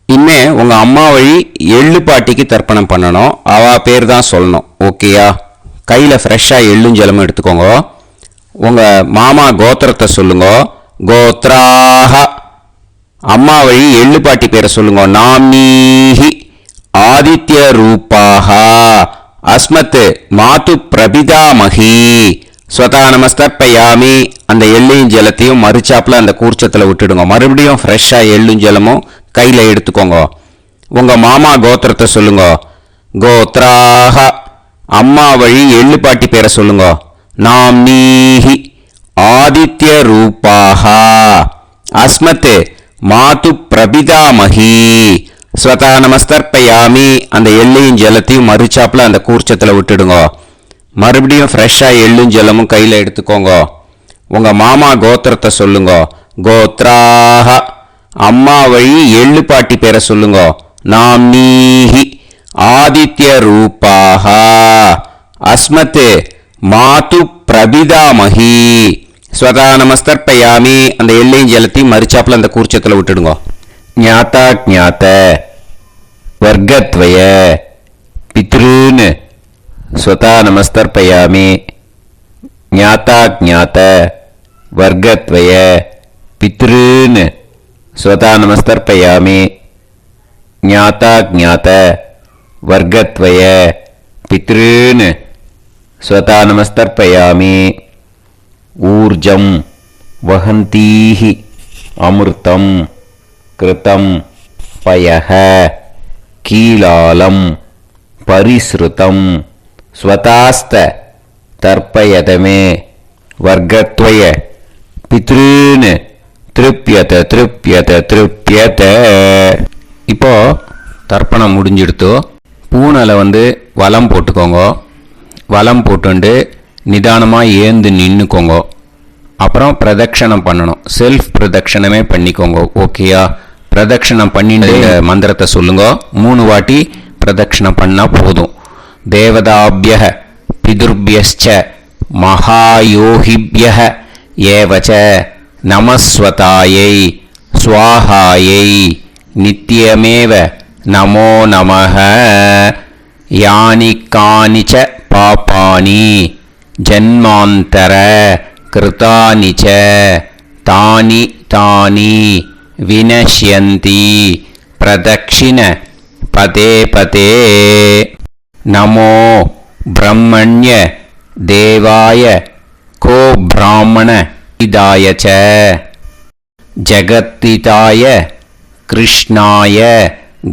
இனிமே உங்க அம்மா வழி எள்ளு பாட்டிக்கு தர்ப்பணம் பண்ணணும். அவா பேர் தான் சொல்லணும். ஓகேயா? கையில் ஃப்ரெஷ்ஷாக எள்ளும் ஜலமும் எடுத்துக்கோங்க. உங்க மாமா கோத்திரத்தை சொல்லுங்க. கோத்ராஹ. அம்மா வழி எள்ளு பாட்டி பேரை சொல்லுங்க. நாம்னீஹி. ஆதித்ய ரூபாஹ. அஸ்மத் மாது பிரபிதாமஹி. ஸ்வதா நமஸ்தர்ப்பயாமி. அந்த எள்ளையும் ஜலத்தையும் மரிச்சாப்புல அந்த கூர்ச்சத்தில் விட்டுடுங்க. மறுபடியும் ஃப்ரெஷ்ஷாக எள்ளும் ஜலமும் கையில் எடுத்துக்கோங்க. உங்க மாமா கோத்திரத்தை சொல்லுங்க. கோத்ராஹ. அம்மா வழி எள்ளு பாட்டி பேரை சொல்லுங்க. நாம்னீஹி. ஆதித்ய ரூபாஹ. அஸ்மத் மாது பிரபிதாமஹி. ஸ்வதா நமஸ்தர்ப்பயாமி. அந்த எள்ளையும் ஜலத்தையும் மரிச்சாப்புல அந்த கூர்ச்சத்தில் விட்டுடுங்க. மறுபடியும் ஃப்ரெஷ்ஷாக எள்ளும் ஜலமும் கையில் எடுத்துக்கோங்க. உங்க மாமா கோத்திரத்தை சொல்லுங்க. கோத்ராஹ. அம்மா வழி எள்ளு பாட்டி பேரை சொல்லுங்க. நாம்னீஹி. ஆதித்ய ரூபாஹ. அஸ்மத் மாது பிரபிதாமகி ஸ்வதா நமஸ்தர்ப்பயாமி. அந்த எள்ளையும் ஜலத்தையும் மறிச்சாப்புல அந்த கூர்ச்சத்தில் விட்டுடுங்க. ஞாத்தா ஜாத்த வர்க்கத்வய பித்ருன்னு ஸ்வதா நமஸ்தர்ப்பயாமி. ஞாத்தா ஜாத்த வர்க்கத்வய பித்ருன்னு ஸ்வதா நமஸ்தர்ப்பயாமி. ஞாத்தா ஜாத்த வர்க்கத்வய பித்ருன்னு ஸ்வதா நமஸ்தர்ப்பயாமி. ஊர்ஜம் வஹந்தீஹி அமிர்தம் கிருதம் பயஹ கீலாலம் பரிஸ்ருதம் ஸ்வதாஸ்த தர்ப்பயதமே வர்க்கத்வய பித்ருன்னு திருப்யத திருப்யத திருப்யத. இப்போ தர்ப்பணம் முடிஞ்சிடுத்தோ. பூனலை வலம் போட்டுக்கோங்க. வலம் போட்டுண்டு நிதானமாக ஏந்து நின்றுக்கோங்க. அப்புறம் பிரதட்சணம் பண்ணணும். செல்ஃப் பிரதட்சணமே பண்ணிக்கோங்க. ஓகேயா? பிரதட்சணம் பண்ணிட்டு மந்திரத்தை சொல்லுங்க. 3 வாட்டி பிரதட்சணம் பண்ணால் போதும். தேவதாபிய பிதுர்பியச்ச மகாயோகிபிய ஏவச்ச நமஸ்வதாயை ஸ்வாஹாயை நித்யமேவ நமோ நமஹ. யானி கானிச்ச பாபானி ஜன்மாந்தர கிருதானி ச தானி தானி வினஷ்யந்தி பிரதக்ஷிண பதே பதே. நமோ பிரம்மண்ய தேவாய கோ பிராமண இதாய ச ஜகத்திதாய கிருஷ்ணாய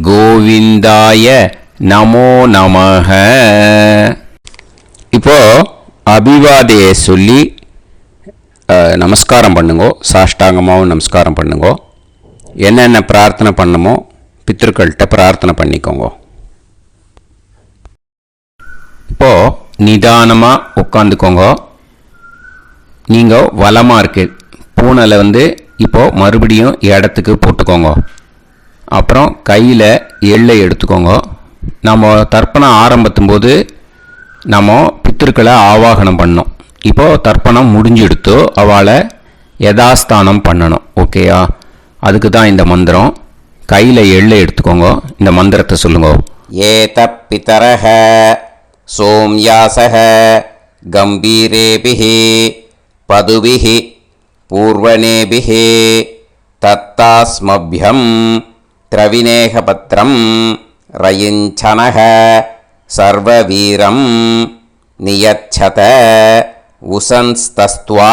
கோவிந்தாய நமோ நமஹ. இப்போ அபிவாதையை சொல்லி நமஸ்காரம் பண்ணுங்கோ. சாஷ்டாங்கமாகவும் நமஸ்காரம் பண்ணுங்கோ. என்னென்ன பிரார்த்தனை பண்ணமோ பித்ருக்கள்கிட்ட பிரார்த்தனை பண்ணிக்கோங்க. இப்போ நிதானமாக உட்காந்துக்கோங்க. நீங்கள் வலமாக இருக்கு பூனலை இப்போ மறுபடியும் இடத்துக்கு போட்டுக்கோங்க. அப்புறம் கையில் எள்ளை எடுத்துக்கோங்க. நம்ம தர்ப்பணம் ஆரம்பித்தும் போது நம்ம பித்திருக்களை ஆவாகனம் பண்ணோம். இப்போது தர்ப்பணம் முடிஞ்செடுத்தோ அவளை யதாஸ்தானம் பண்ணணும். ஓகேயா? அதுக்கு தான் இந்த மந்திரம். கையில் எள்ளை எடுத்துக்கோங்க. இந்த மந்திரத்தை சொல்லுங்க. ஏத பிதரஹ சோம்யாசஹ கம்பீரேபிஹி பதுபிஹி பூர்வனேபிஹி தத்தாஸ்மப்யம் திரவிநேகபத்ரம் ரயிஞ்சனஹ சர்வவீரம் நியச்சத உசன்ஸ்தஸ்த்வா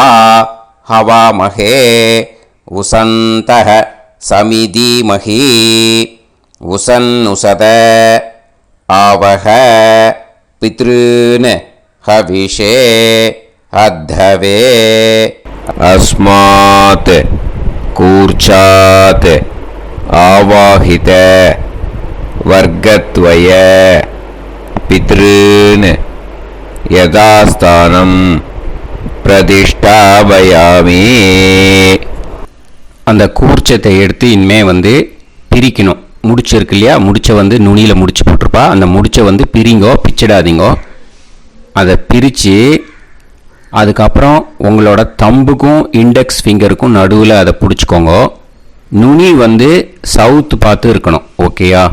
ஹவாமஹே உசந்தஹ சமிதீமஹி உசன்னுசத ஆவஹ பித்ருன் ஹவிஷே அத்தவே. அஸ்மாத் கூர்ச்சாத் ஆவாஹித வர்க்கத்வய பித்ருன் யதாஸ்தானம் பிரதிஷ்டாபயாமி. அந்த கூர்ச்சத்தை எடுத்து இனிமே பிரிக்கணும். முடிச்சிருக்கு இல்லையா? முடிச்ச நுனியில் முடிச்சு போட்டிருப்பா. அந்த முடிச்ச பிரிங்கோ, பிச்சிடாதீங்கோ. அதை பிரித்து அதுக்கப்புறம் உங்களோட தம்புக்கும் இண்டெக்ஸ் ஃபிங்கருக்கும் நடுவில் அதை பிடிச்சிக்கோங்க. நுனி சவுத்து பார்த்து இருக்கணும். ஓகேயா?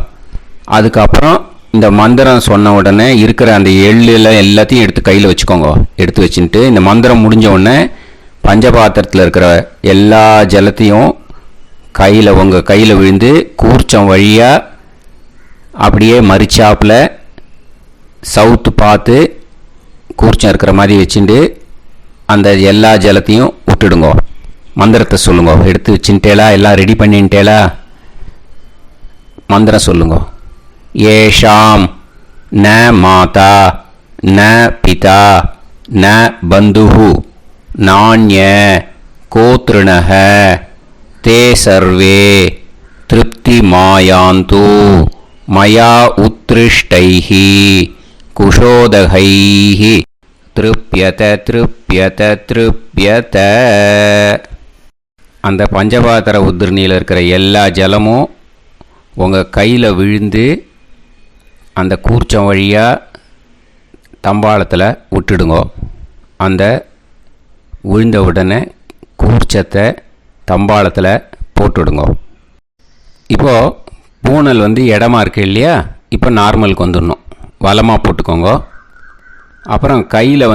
அதுக்கப்புறம் இந்த மந்திரம் சொன்ன உடனே இருக்கிற அந்த எள்ளில் எல்லாத்தையும் எடுத்து கையில் வச்சுக்கோங்க. எடுத்து வச்சுட்டு இந்த மந்திரம் முடிஞ்ச உடனே பஞ்சபாத்திரத்தில் இருக்கிற எல்லா ஜலத்தையும் உங்கள் கையில் விழுந்து கூர்ச்சம் வழியாக அப்படியே மறிச்சாப்பில் சவுத்து பார்த்து கூர்ச்சம் இருக்கிற மாதிரி வச்சுட்டு அந்த எல்லா ஜலத்தையும் விட்டுடுங்க. மந்திரத்தை சொல்லுங்க. எடுத்து வச்சுட்டேலா? எல்லாம் ரெடி பண்ணிட்டேலா? மந்திரம் சொல்லுங்க. ஏஷாம் ந மாதா ந பிதா ந பந்துஹு நாண்ய கோத்ருணஹ தே சர்வே திருப்தி மாயாந்து மயா உத்ருஷ்டைஹி குஷோதகைஹி திருப்யத திருப்யத திருப்யத. அந்த பஞ்சபாத்திர உதிரணியில் இருக்கிற எல்லா ஜலமும் உங்கள் கையில் விழுந்து அந்த கூர்ச்சம் வழியாக தம்பாளத்தில் விட்டுடுங்க. அந்த விழுந்த உடனே கூர்ச்சத்தை தம்பாளத்தில் போட்டுவிடுங்க. இப்போது பூனல் இடமா இருக்கு இல்லையா, இப்போ நார்மலுக்கு வந்துடணும். வலமாக போட்டுக்கோங்க. அப்புறம் கையில்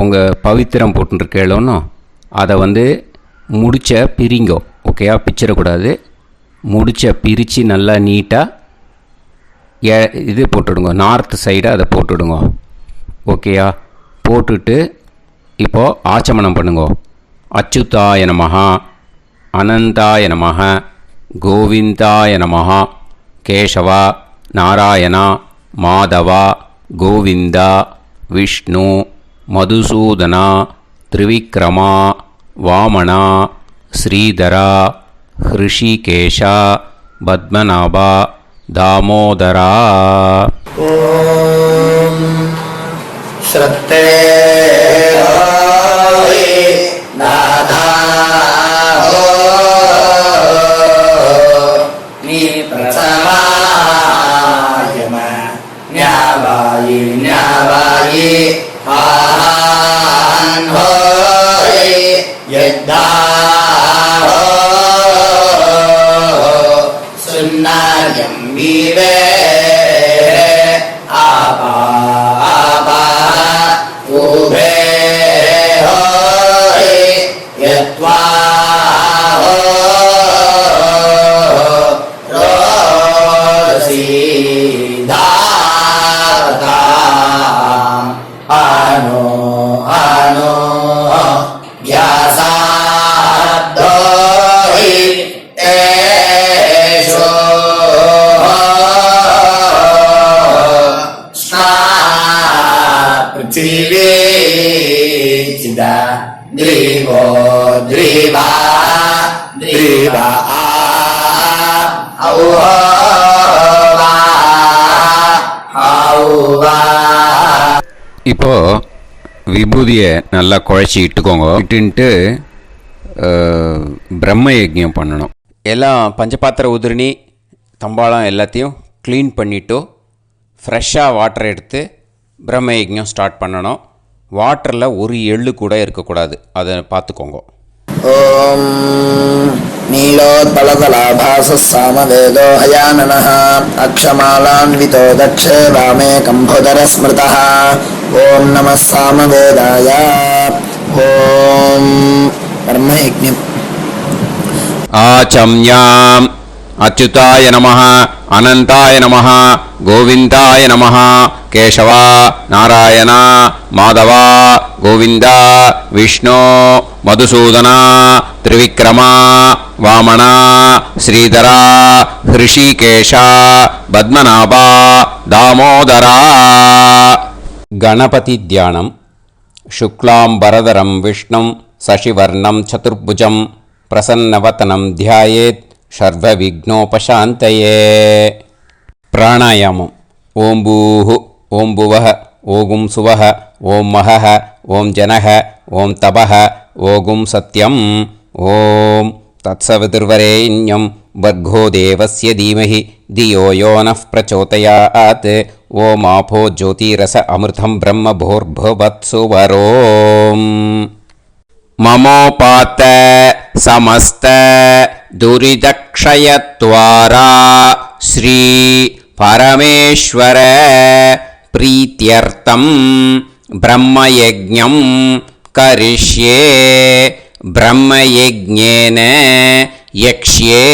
உங்கள் பவித்திரம் போட்டுருக்கேளோன்னு அதை முடிச்ச பிரிங்கோ. ஓகேயா, பிச்சிடக்கூடாது. முடிச்ச பிரித்து நல்லா நீட்டாக இது போட்டுடுங்க, நார்த் சைடை அதை போட்டுடுங்க. ஓகேயா, போட்டுட்டு இப்போது ஆச்சமனம் பண்ணுங்க. அச்சுதாய நமஹ, அனந்தாய நமஹ, கோவிந்தாய நமஹ, கேசவா, நாராயணா, மாதவா, கோவிந்தா, விஷ்ணு, மதுசூதனா, திரிவிக்ரமா, வாமனா, ஸ்ரீதரா, ஹிருஷிகேஷா, பத்மநாபா, தாமோதரா. ஓம் ஸ்ரத்தே நாதா நீ பிரசமாயம ஞாவாயி ஞாவாயி ஆஹான் ஹோய் யத்தா சுன்னாயம் வீவே ஆபா ஆபா உபே ஹோய் யத்வா ரோசி தாவதாம் அனோ அனோ வ்யாசாப்தோஹி தேஷோ ஸ்னா பிருத்திவி சிதா த்ரிவோ த்ரிவா த்ரிவா ஔவா ஔவா. இப்போது விபூதியை நல்லா குழச்சி இட்டுக்கோங்க. இட்டுன்ட்டு பிரம்ம யஜ்ஞம் பண்ணணும். எல்லாம் பஞ்சபாத்திர உதிரணி தம்பாளம் எல்லாத்தையும் க்ளீன் பண்ணிவிட்டு ஃப்ரெஷ்ஷாக வாட்டர் எடுத்து பிரம்ம யஜ்ஞம் ஸ்டார்ட் பண்ணணும். வாட்டரில் ஒரு எள்ளு கூட இருக்கக்கூடாது, அதை பார்த்துக்கோங்க. ஓம் நீலோத்பலதலாபாசः சாமவேதோ ஹயானனः அக்ஷமாலான்விதோ தக்ஷே வாமே கம்போதரஸ்மிருதः. ஓம் நமः சாமவேதாய. ஓம் பிரம்மயஜ்ஞம். ஆச்சம்யாம் அச்சுதாய நமஹ, அனந்தாய நமஹ, கோவிந்தாய நமஹ, கேசவா, நாராயணா, மாதவா, கோவிந்தா, விஷ்ணு, மதுசூதனா, திரிவிக்ரமா, வாமனா, ஸ்ரீதரா, ஹிருஷிகேஷா, பத்மநாபா, தாமோதரா. கணபதி தியானம். சுக்லாம்பரதரம் விஷ்ணும் சசிவர்ணம் சதுர்புஜம் பிரசன்னவதனம் தியாயேத் சர்வவிக்னோபசாந்தயே. பிராணாயாமம். ஓம் பூஹு, ஓம் புவஹ, ஓகும் சுவஹ, ஓம் மஹஹ, ஓம் ஜனஹ, ஓம் தபஹ, ஓகும் சத்யம். ஓம் தத்சவிதுர்வரேண்யம் வர்கோ தேவஸ்ய தீமஹி தியோ யோ நः பிரச்சோதயாத். ஓம் ஆபோ ஜோதிரச அமிர்தம் பிரம்ம போர்புவத்சு வரோம். மமோபாத்த சமஸ்த துரிதக்ஷயத்வாரா ஸ்ரீ பரமேஸ்வர பிரீத்யர்த்தம் பிரம்மயஜ்ஞம் கரிஷ்யே. பிரம்மயஜ்ஞேன யக்ஷ்யே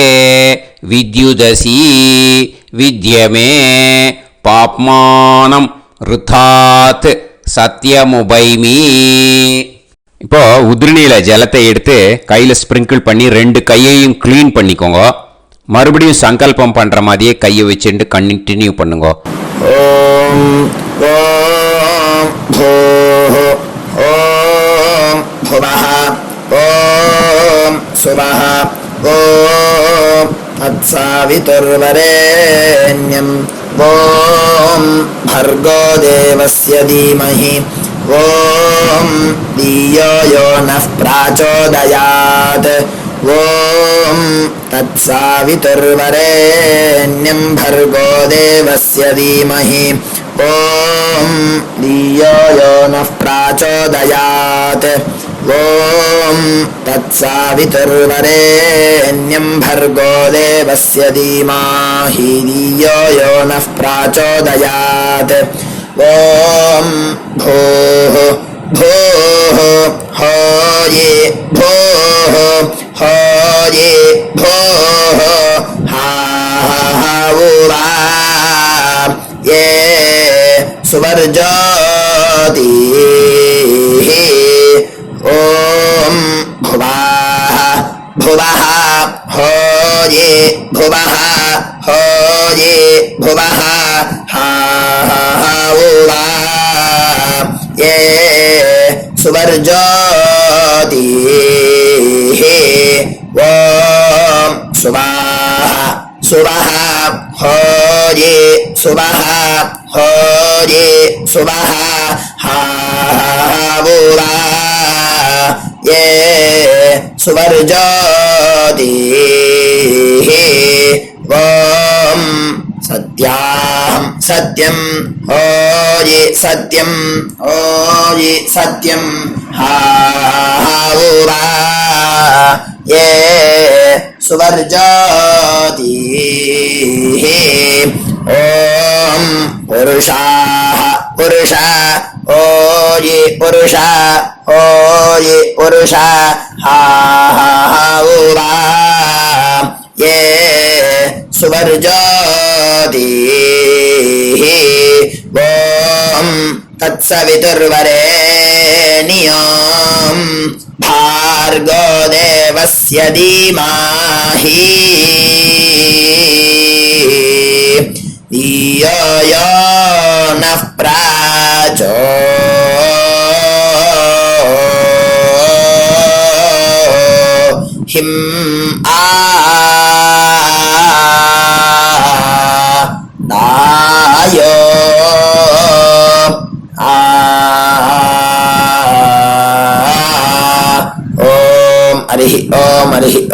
வித்யுதசி வித்யமே பாப்மானம் ருதாத் சத்யமுபைமி. இப்போ உதிரணியில் ஜலத்தை எடுத்து கையில் ஸ்ப்ரிங்கிள் பண்ணி 2 கையையும் க்ளீன் பண்ணிக்கோங்க. மறுபடியும் சங்கல்பம் பண்ணுற மாதிரியே கையை வச்சுட்டு கண்டினியூ பண்ணுங்க. ஓம் ஓம் பூஹ ஓம் புவஹ ஓம் சுவஹ ஓம் தத்சாவிதுர்வரேண்யம் ஓம் भर्गो देवस्य धीमहि ॐ धियो यो नः प्राचोदयात् ॐ तत्सावितुर्वरेण्यं भर्गो देवस्य धीमहि ॐ धियो यो नः प्राचोदयात् ॐ तत्सवितुर्वरेण्यं भर्गो देवस्य धीमहि धियो यो नः प्राचोदयात् ॐ भूः भूः होये भूः होये भूः हाहुवा ये सुवर्जोति ॐ भुवः भुवः होये भुवः होये भुवः हाहुवा ये सुवर्जोति ॐ सुवाः सुवः होये सुवः होये सुवः हाहुवा ये सुवर्जोति ॐ सत्यां सत्यं होये सत्यं होये सत्यं हाहुवा ये सुवर्जोति ॐ पुरुषाः पुरुष होये पुरुष होये पुरुष हाहुवा ये सुवर्जोति ॐ तत्सवितुर्वरेण्यं भार्गो देवस्य धीमहि धियो यो नः हरिः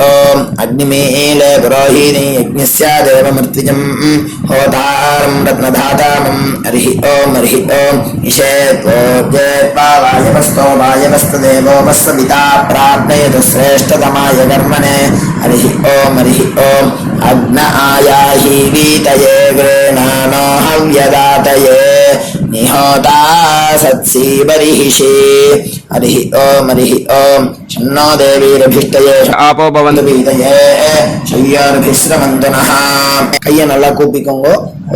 ओम अग्निमीले पुरोहिणी यज्ञस्य देवमृत्युजं होतारं रत्नधातारं हरिः ओम ईशेत्वोज्जेत्वा वायवस्तो वायवस्तदेवो वस्सविता प्राप्नयतु श्रेष्ठतमाय कर्मणे हरिः ओम अग्न आयाहि वीतये गृह्णानो हव्यदातये निहोता सत्सी बर्हिषि हरिः ओम शन्नो देवीरभिष्टये आपो भवन्तु வீதையே शय्यार्भिश्रमन्तनः கையை நல்லா கூப்பிக்கோங்க.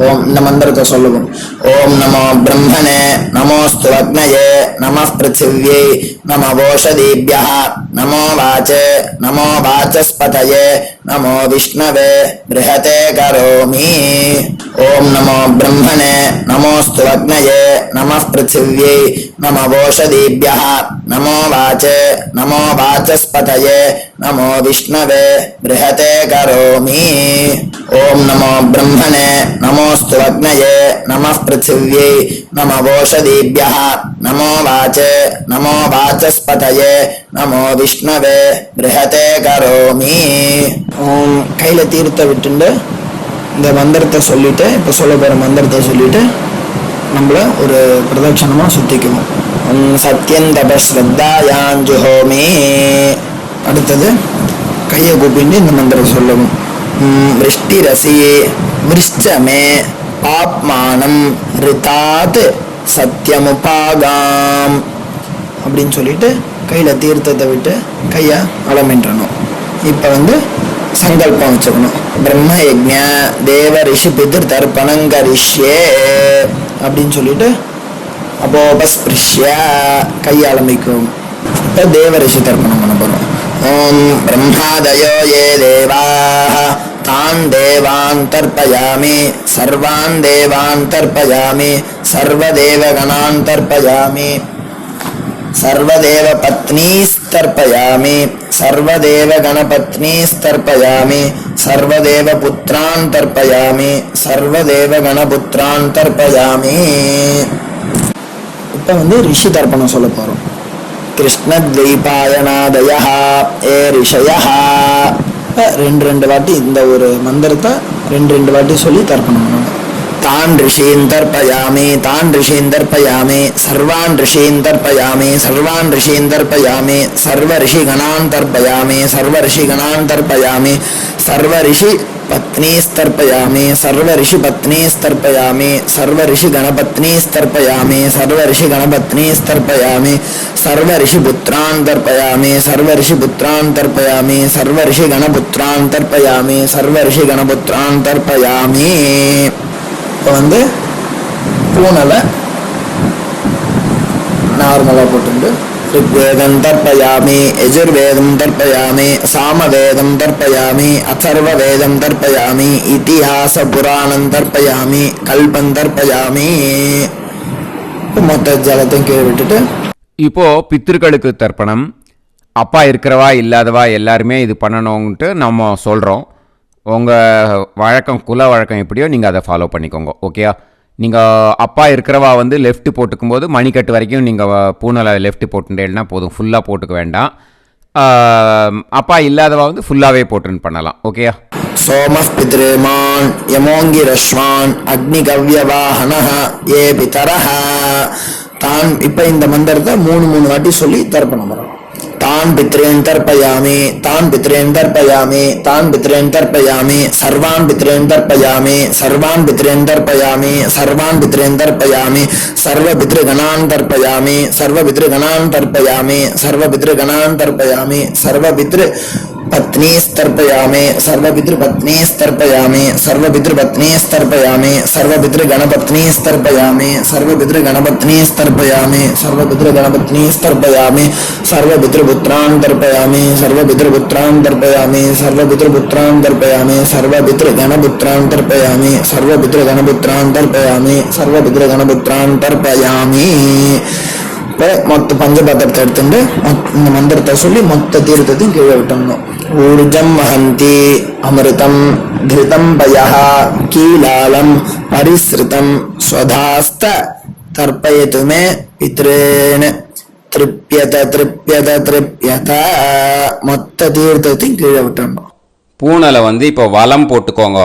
ஓம் இந்த மந்திரத்தை சொல்லுவோம். ஓம் நமோ பிரம்மணே நமோஸ்து அக்னயே நமः பிருथिव्यै நமோ ஓஷதீभ्यः நமோ வாச்சே நமோ வாச்சஸ்பதயே நமோ விஷ்ணவே बृहते करोमि. ஓம் நமோ பிரம்மணே நமோஸ்து அக்னயே நமः பிருथिव्यै நமோ ஓஷதீभ्यः நமோ வாச்சே நமோ வாச்சஸ்பதயே நமோ விஷ்ணவே बृहते करोमि. ओम नमो ब्रह्मणे नमोस्तु अग्नये नमः पृथिव्यै नमो ओषधीभ्यः नमो वाचे नमो वाचस्पतये नमो विष्णवे बृहते करोमि. ஓம் கையில தீர்த்த விட்டுண்டு இந்த மந்திரத்தை சொல்லிட்டு இப்போ சொல்ல போகிற மந்திரத்தை சொல்லிட்டு நம்மள ஒரு பிரதட்சணமாக சுற்றிக்குவோம். சத்யந்தபஸ்ரத்தாயாஞ்சுஹோமி. அடுத்தது கையை கூப்பிட்டு இந்த மந்திரம் சொல்லவும். விருஷ்டிரசி விருஷ்டமே பாப்மானம் ரிதாத் சத்யமுபாகாம் அப்படின்னு சொல்லிட்டு கையில் தீர்த்தத்தை விட்டு கையை அலமின்றணும். இப்போ சங்கல்பம் வச்சுக்கணும். பிரம்ம யஜ்ஞ தேவ ரிஷி பிதிர் தர்ப்பணங்கரிஷ்யே அப்படின்னு சொல்லிட்டு அப்போபஸ்பிருஷ்ய கையை அலம்பிக்கும். இப்போ தேவ ரிஷி தர்ப்பணம் பண்ண போகிறோம். ஓம் பிரம்மாதயோ யே தேவாः तान् देवान् तर्पयामि सर्वान् देवान् तर्पयामि सर्वदेवगणान् तर्पयामि सर्वदेवपत्नीस्तर्पयामि सर्वदेवगणपत्नीस्तर्पयामि सर्वदेवपुत्रान् तर्पयामि सर्वदेवगणपुत्रान् तर्पयामि. இப்போ ரிஷி தர்ப்பணம் சொல்ல போகிறோம். கிருஷ்ணத்வைபாயனாதயः ஏ ரிஷயः. ரெண்டு வாட்டி இந்த ஒரு மந்திரத்தை ரெண்டு வாட்டி சொல்லி தர்ப்பணம் பண்ணணும். तान् ऋषीन् तर्पयामि तान् ऋषीन् तर्पयामि सर्वान् ऋषीन् तर्पयामि सर्वान् ऋषीन् तर्पयामि सर्वऋषिगणान् तर्पयामि सर्वऋषिगणान् तर्पयामि सर्वऋषिपत्नीस्तर्पयामि सर्वऋषिपत्नीस्तर्पयामि सर्वऋषिगणपत्नीस्तर्पयामि सर्वऋषिगणपत्नीस्तर्पयामि सर्वऋषिपुत्रान् तर्पयामि सर्वऋषिपुत्रान् तर्पयामि सर्वऋषिगणपुत्रान् तर्पयामि सर्वऋषिगणपुत्रान् तर्पयामि. இப்போ வந்து பூனலை நார்மலாக போட்டு ऋग्वेदं तर्पयामि यजुर्वेदं तर्पयामि सामवेदं तर्पयामि अथर्ववेदं तर्पयामि इतिहासपुराणं तर्पयामि कल्पं तर्पयामि. மொத்த ஜலத்தையும் கீழே விட்டுட்டு இப்போ பித்திருக்களுக்கு தர்ப்பணம். அப்பா இருக்கிறவா இல்லாதவா எல்லாருமே இது பண்ணணும்ன்ட்டு நம்ம சொல்கிறோம். உங்கள் வழக்கம் குல வழக்கம் எப்படியோ நீங்கள் அதை ஃபாலோ பண்ணிக்கோங்க. ஓகேயா? நீங்கள் அப்பா இருக்கிறவா வந்து லெஃப்ட் போட்டுக்கும்போது மணிக்கட்டு வரைக்கும் நீங்கள் பூனலை லெஃப்ட் போட்டுட்டேன்னா போதும், ஃபுல்லாக போட்டுக்க வேண்டாம். அப்பா இல்லாதவா வந்து ஃபுல்லாகவே போட்டுன்னு பண்ணலாம். ஓகேயா? सोमः पितृमान् यमोङ्गिरश्वान् अग्निगव्यवाहनः ये पितरः तान्. இப்போ இந்த மந்திரத்தை 3 வாட்டி சொல்லி தர்ப்பணம் பண்ணணும். तान् पितॄन् तर्पयामि तान् पितॄन् तर्पयामि तान् पितॄन् तर्पयामि सर्वान् पितॄन् तर्पयामि सर्वान् पितॄन् तर्पयामि सर्वान् पितॄन् तर्पयामि सर्वपितृगणान् तर्पयामि सर्वपितृगणान् तर्पयामि सर्वपितृगणान् तर्पयामि सर्वपितृपत्नीस्तर्पयामि सर्वपितृपत्नीस्तर्पयामि सर्वपितृपत्नीस्तर्पयामि सर्वपितृगणपत्नीस्तर्पयामि सर्वपितृगणपत्नीस्तर्पयामि सर्वपितृगणपत्नीस्तर्पयामि सर्वपितृपुत्रान् तर्पयामि सर्वपितृपुत्रान् तर्पयामि सर्वपितृपुत्रान् तर्पयामि सर्वपितृगणपुत्रान् तर्पयामि सर्वपितृगणपुत्रान् तर्पयामि सर्वपितृगणपुत्रान् तर्पयामि. மொத்த பஞ்சபாத்திரத்தை எடுத்துட்டு இந்த மந்திரத்தை சொல்லி மொத்த தீர்த்தத்தையும் கீழே விட்டணும். ஊர்ஜம் மஹந்தி அமிர்தம் திருதம் பயஹ கீலாலம் பரிஸ்ருதம் ஸ்வதாஸ்த தர்ப்பயதுமே பித்ரேன திருப்யத திருப்யத திருப்யத. மொத்த தீர்த்தத்தையும் கீழே விட்டணும். பூனலை வந்து இப்போ வலம் போட்டுக்கோங்க.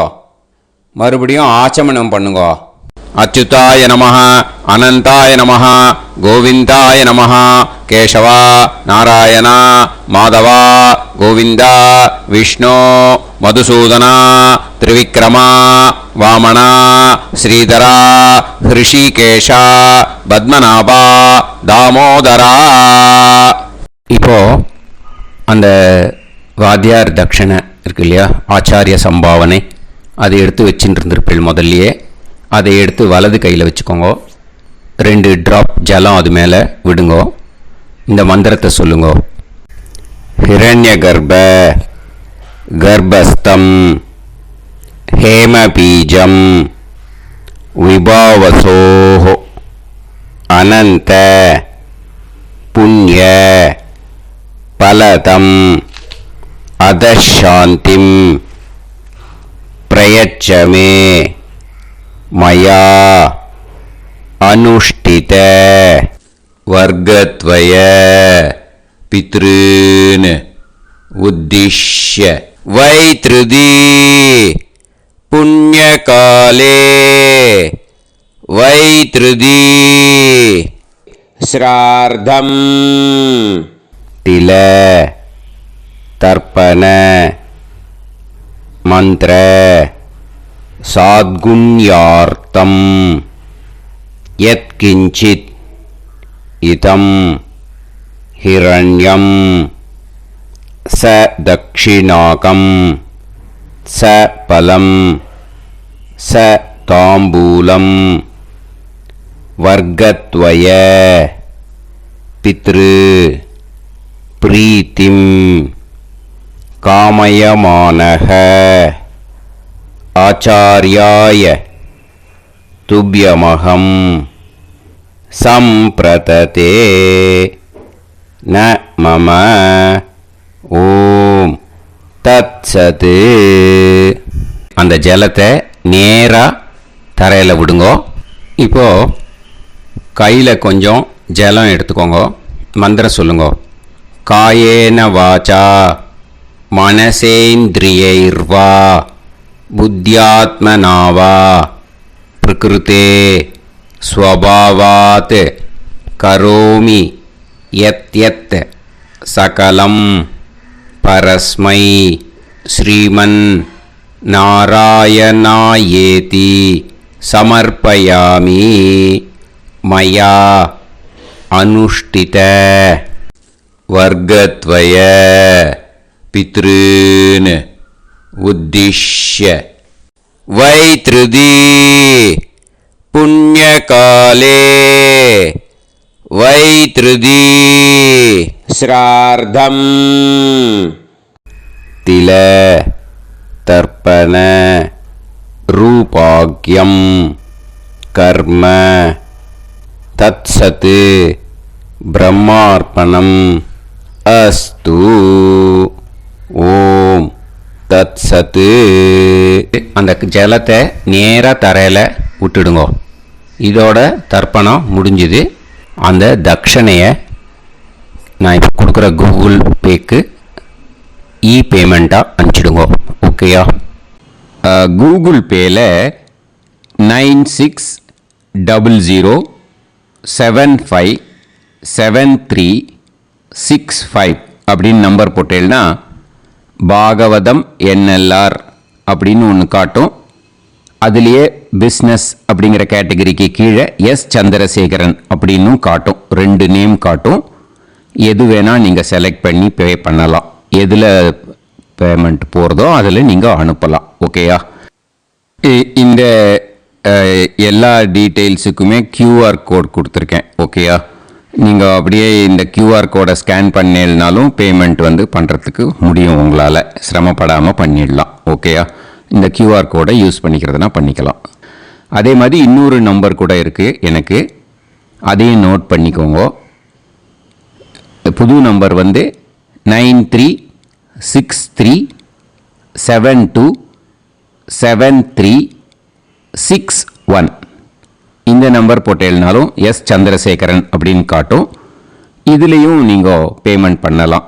மறுபடியும் ஆச்சமனம் பண்ணுங்க. அச்சுதாய நமஹ அனந்தாய நமஹ கோவிந்தாய நமஹ கேசவா நாராயணா மாதவா கோவிந்தா விஷ்ணு மதுசூதனா திரிவிக்ரமா வாமனா ஸ்ரீதரா ஹிருஷிகேஷா பத்மநாபா தாமோதரா. இப்போ அந்த வாத்தியார் தட்சணை இருக்கு இல்லையா, ஆச்சாரிய சம்பாவனை, அதை எடுத்து வச்சுட்டு இருந்திருப்பேன் முதல்லையே. அதை எடுத்து வலது கையில் வச்சுக்கோங்க. 2 ட்ராப் ஜலம் அது மேலே விடுங்கோ. இந்த மந்திரத்தை சொல்லுங்க. ஹிரண்ய கர்ப்ப கர்ப்பஸ்தம் ஹேமபீஜம் விபாவசோ அனந்த புண்ணிய பலதம் அதசாந்திம் பிரயச்சமே மயா அனுஷ்டித வர்க்கத்வய பித்ருன் உத்திஷ்ய வைத்ருதி புண்ணியகாலே வைத்ருதி ஸ்ரார்த்தம் தில தர்ப்பண மந்திர சாத்குண்யார்த்தம் யத்கிஞ்சித் இதம் ஹிரண்யம் ச தக்ஷிணாகம் ச பலம் ச தாம்பூலம் வர்க்கத்வய பித்ரு பிரீத்திம் காமயமானஹ ஆச்சார்யாய துப்யமகம் சம்பிரததே ந மம ஓம் தத்சத். அந்த ஜலத்தை நேராக தரையில் விடுங்கோ. இப்போது கையில் கொஞ்சம் ஜலம் எடுத்துக்கோங்க. மந்திரம் சொல்லுங்க. காயேன வாச்சா மனசேந்திரியைர்வா புத்தியாத்மனாவா பிரகிருதே ஸ்வபாவாத் கரோமி யத் சகலம் பரஸ்மை ஸ்ரீமன் நாராயணாயேதி சமர்ப்பயாமி மயா அனுஷ்டித வர்க்கத்வய பித்ருன் உத்திஷ்ய வைத்ருதி புண்ணியகாலே வைத்ருதி ஸ்ரார்த்தம் தில தர்ப்பண ரூபாக்யம் கர்ம தத்சத் பிரம்மார்ப்பணம் அஸ்து. ஓம் தத்சத். அந்த ஜலத்தை நேராக தரையில் விட்டுடுங்க. இதோட தர்ப்பணம் முடிஞ்சுது. அந்த தட்சணையை நான் இப்போ கொடுக்குற கூகுள் பேக்கு பேமெண்ட்டாக அனுப்பிச்சிடுங்க. ஓகேயா? கூகுள் பேயில் 9600757365 அப்படின்னு நம்பர் போட்டேன்னா பாகவதம் என்எல்ஆர் அப்படின்னு ஒன்று காட்டும். அதுலேயே பிஸ்னஸ் அப்படிங்கிற கேட்டகரிக்கு கீழே எஸ் சந்திரசேகரன் அப்படின்னும் காட்டும். 2 நேம் காட்டும். எது வேணால் நீங்கள் செலக்ட் பண்ணி பே பண்ணலாம். எதில் பேமெண்ட் போகிறதோ அதில் நீங்கள் அனுப்பலாம். ஓகேயா? இந்த எல்லா டீட்டெயில்ஸுக்குமே கியூஆர் கோட் கொடுத்துருக்கேன். ஓகேயா? நீங்கள் அப்படியே இந்த கியூஆர் கோடை ஸ்கேன் பண்ணினாலும் பேமெண்ட் பண்ணுறதுக்கு முடியும். உங்களால் சிரமப்படாமல் பண்ணிடலாம். ஓகேயா? இந்த கியூஆர் கோடை யூஸ் பண்ணிக்கிறதுனா பண்ணிக்கலாம். அதே மாதிரி இன்னொரு நம்பர் கூட இருக்குது எனக்கு. அதையும் நோட் பண்ணிக்கோங்க. புது நம்பர் 9363727361. இந்த நம்பர் போட்டேல்னாலும் எஸ் சந்திரசேகரன் அப்படின்னு காட்டும். இதுலேயும் நீங்கள் பேமெண்ட் பண்ணலாம்.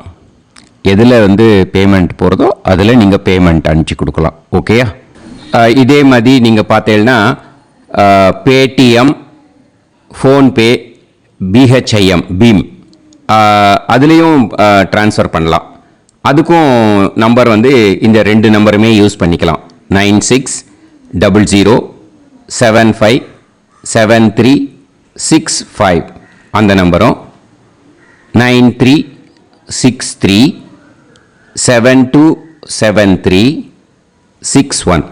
எதில் பேமெண்ட் போகிறதோ அதில் நீங்கள் பேமெண்ட் அனுப்பிச்சி கொடுக்கலாம். ஓகேயா? இதே மாதிரி நீங்கள் பார்த்தேன்னா பேடிஎம், ஃபோன்பே, பிஹெச்ஐஎம், பீம் அதுலேயும் ட்ரான்ஸ்ஃபர் பண்ணலாம். அதுக்கும் நம்பர் இந்த 2 நம்பருமே யூஸ் பண்ணிக்கலாம். 9600757365 அந்த நம்பரும் 9363727361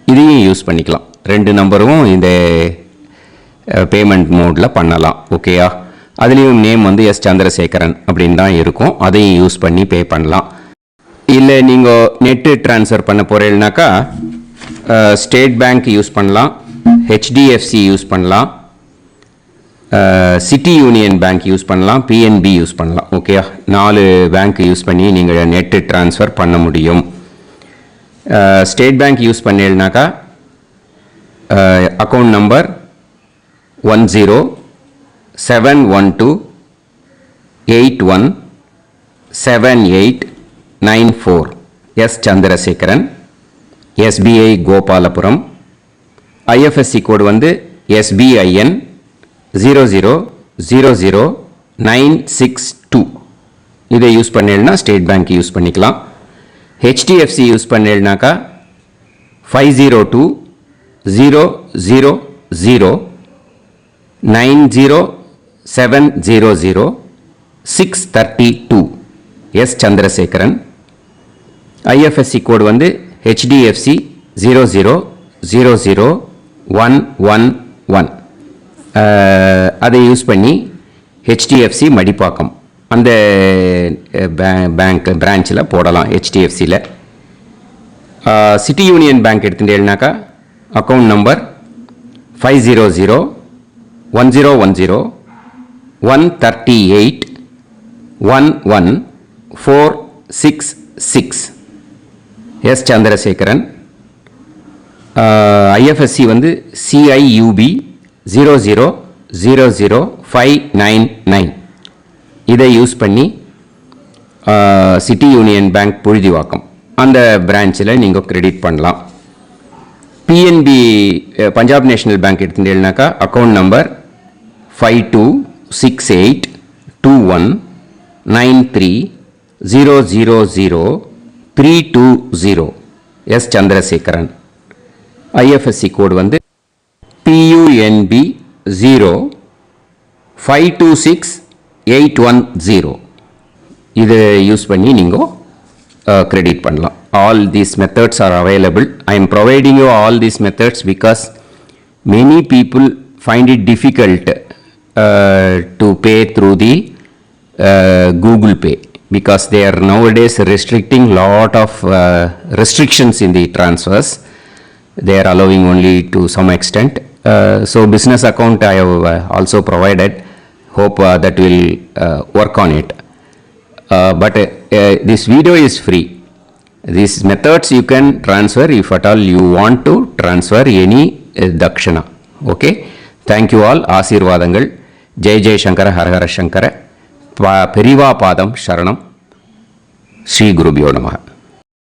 இதையும் யூஸ் பண்ணிக்கலாம். 2 நம்பரும் இந்த பேமெண்ட் மோடில் பண்ணலாம். ஓகேயா? அதுலேயும் நேம் எஸ் சந்திரசேகரன் அப்படின்னு தான் இருக்கும். அதையும் யூஸ் பண்ணி பே பண்ணலாம். இல்லை நீங்கள் நெட்டு ட்ரான்ஸ்ஃபர் பண்ண போகிறீங்கனாக்கா ஸ்டேட் பேங்க் யூஸ் பண்ணலாம், ஹெச்டிஎஃப்சி யூஸ் பண்ணலாம், சிட்டி யூனியன் பேங்க் யூஸ் பண்ணலாம், பிஎன்பி யூஸ் பண்ணலாம். ஓகேயா? 4 பேங்க் யூஸ் பண்ணி நீங்கள் நெட்டு ட்ரான்ஸ்ஃபர் பண்ண முடியும். ஸ்டேட் பேங்க் யூஸ் பண்ணீங்கனாக்கா account number 1071281789 S Chandrasekaran, SBI Gopalapuram. IFSC code SBIN 0000962. இதை யூஸ் பண்ணீங்கன்னா ஸ்டேட் பேங்க் யூஸ் பண்ணிக்கலாம். ஹெச்டிஎஃப்சி யூஸ் பண்ணீங்கனாக்கா 50200090700632 S Chandrasekaran. IFSC code HDFC 0000111. அதை யூஸ் பண்ணி ஹெச்டிஎஃப்சி மடிப்பாக்கம் அந்த பேங்க் பிரான்ச்சில் போடலாம். ஹெச்டிஎஃப்சியில் சிட்டி யூனியன் பேங்க் எடுத்துட்டேன்னாக்கா account number 5001010381146 S Chandrasekaran. IFSC CIUB 0000599. இதை யூஸ் பண்ணி சிட்டி யூனியன் பேங்க் புழுதிவாக்கம் அந்த பிரான்ச்சில் நீங்கள் கிரெடிட் பண்ணலாம். பிஎன்பி பஞ்சாப் நேஷனல் பேங்க் எடுத்துட்டேன்னாக்கா account number 52682193000320 S Chandrasekaran. IFSC code வந்து PUNB 0526810. இதை யூஸ் பண்ணி நீங்கள் கிரெடிட் பண்ணலாம். All these methods are available. I am providing you all these methods because many people find it difficult to pay through the Google Pay because they are nowadays restricting lot of restrictions in the transfers. They are allowing only to some extent. So business account I have also provided. Hope that will work on it. But this video is free. These methods you can transfer if at all you want to transfer any dakshana. Okay. Thank you all. ஆசீர்வாதங்கள். ஜெய் ஜெய் சங்கர ஹரஹர சங்கர. பெரிவா பாதம் சரணம். ஸ்ரீ குருபியோ நமஹ.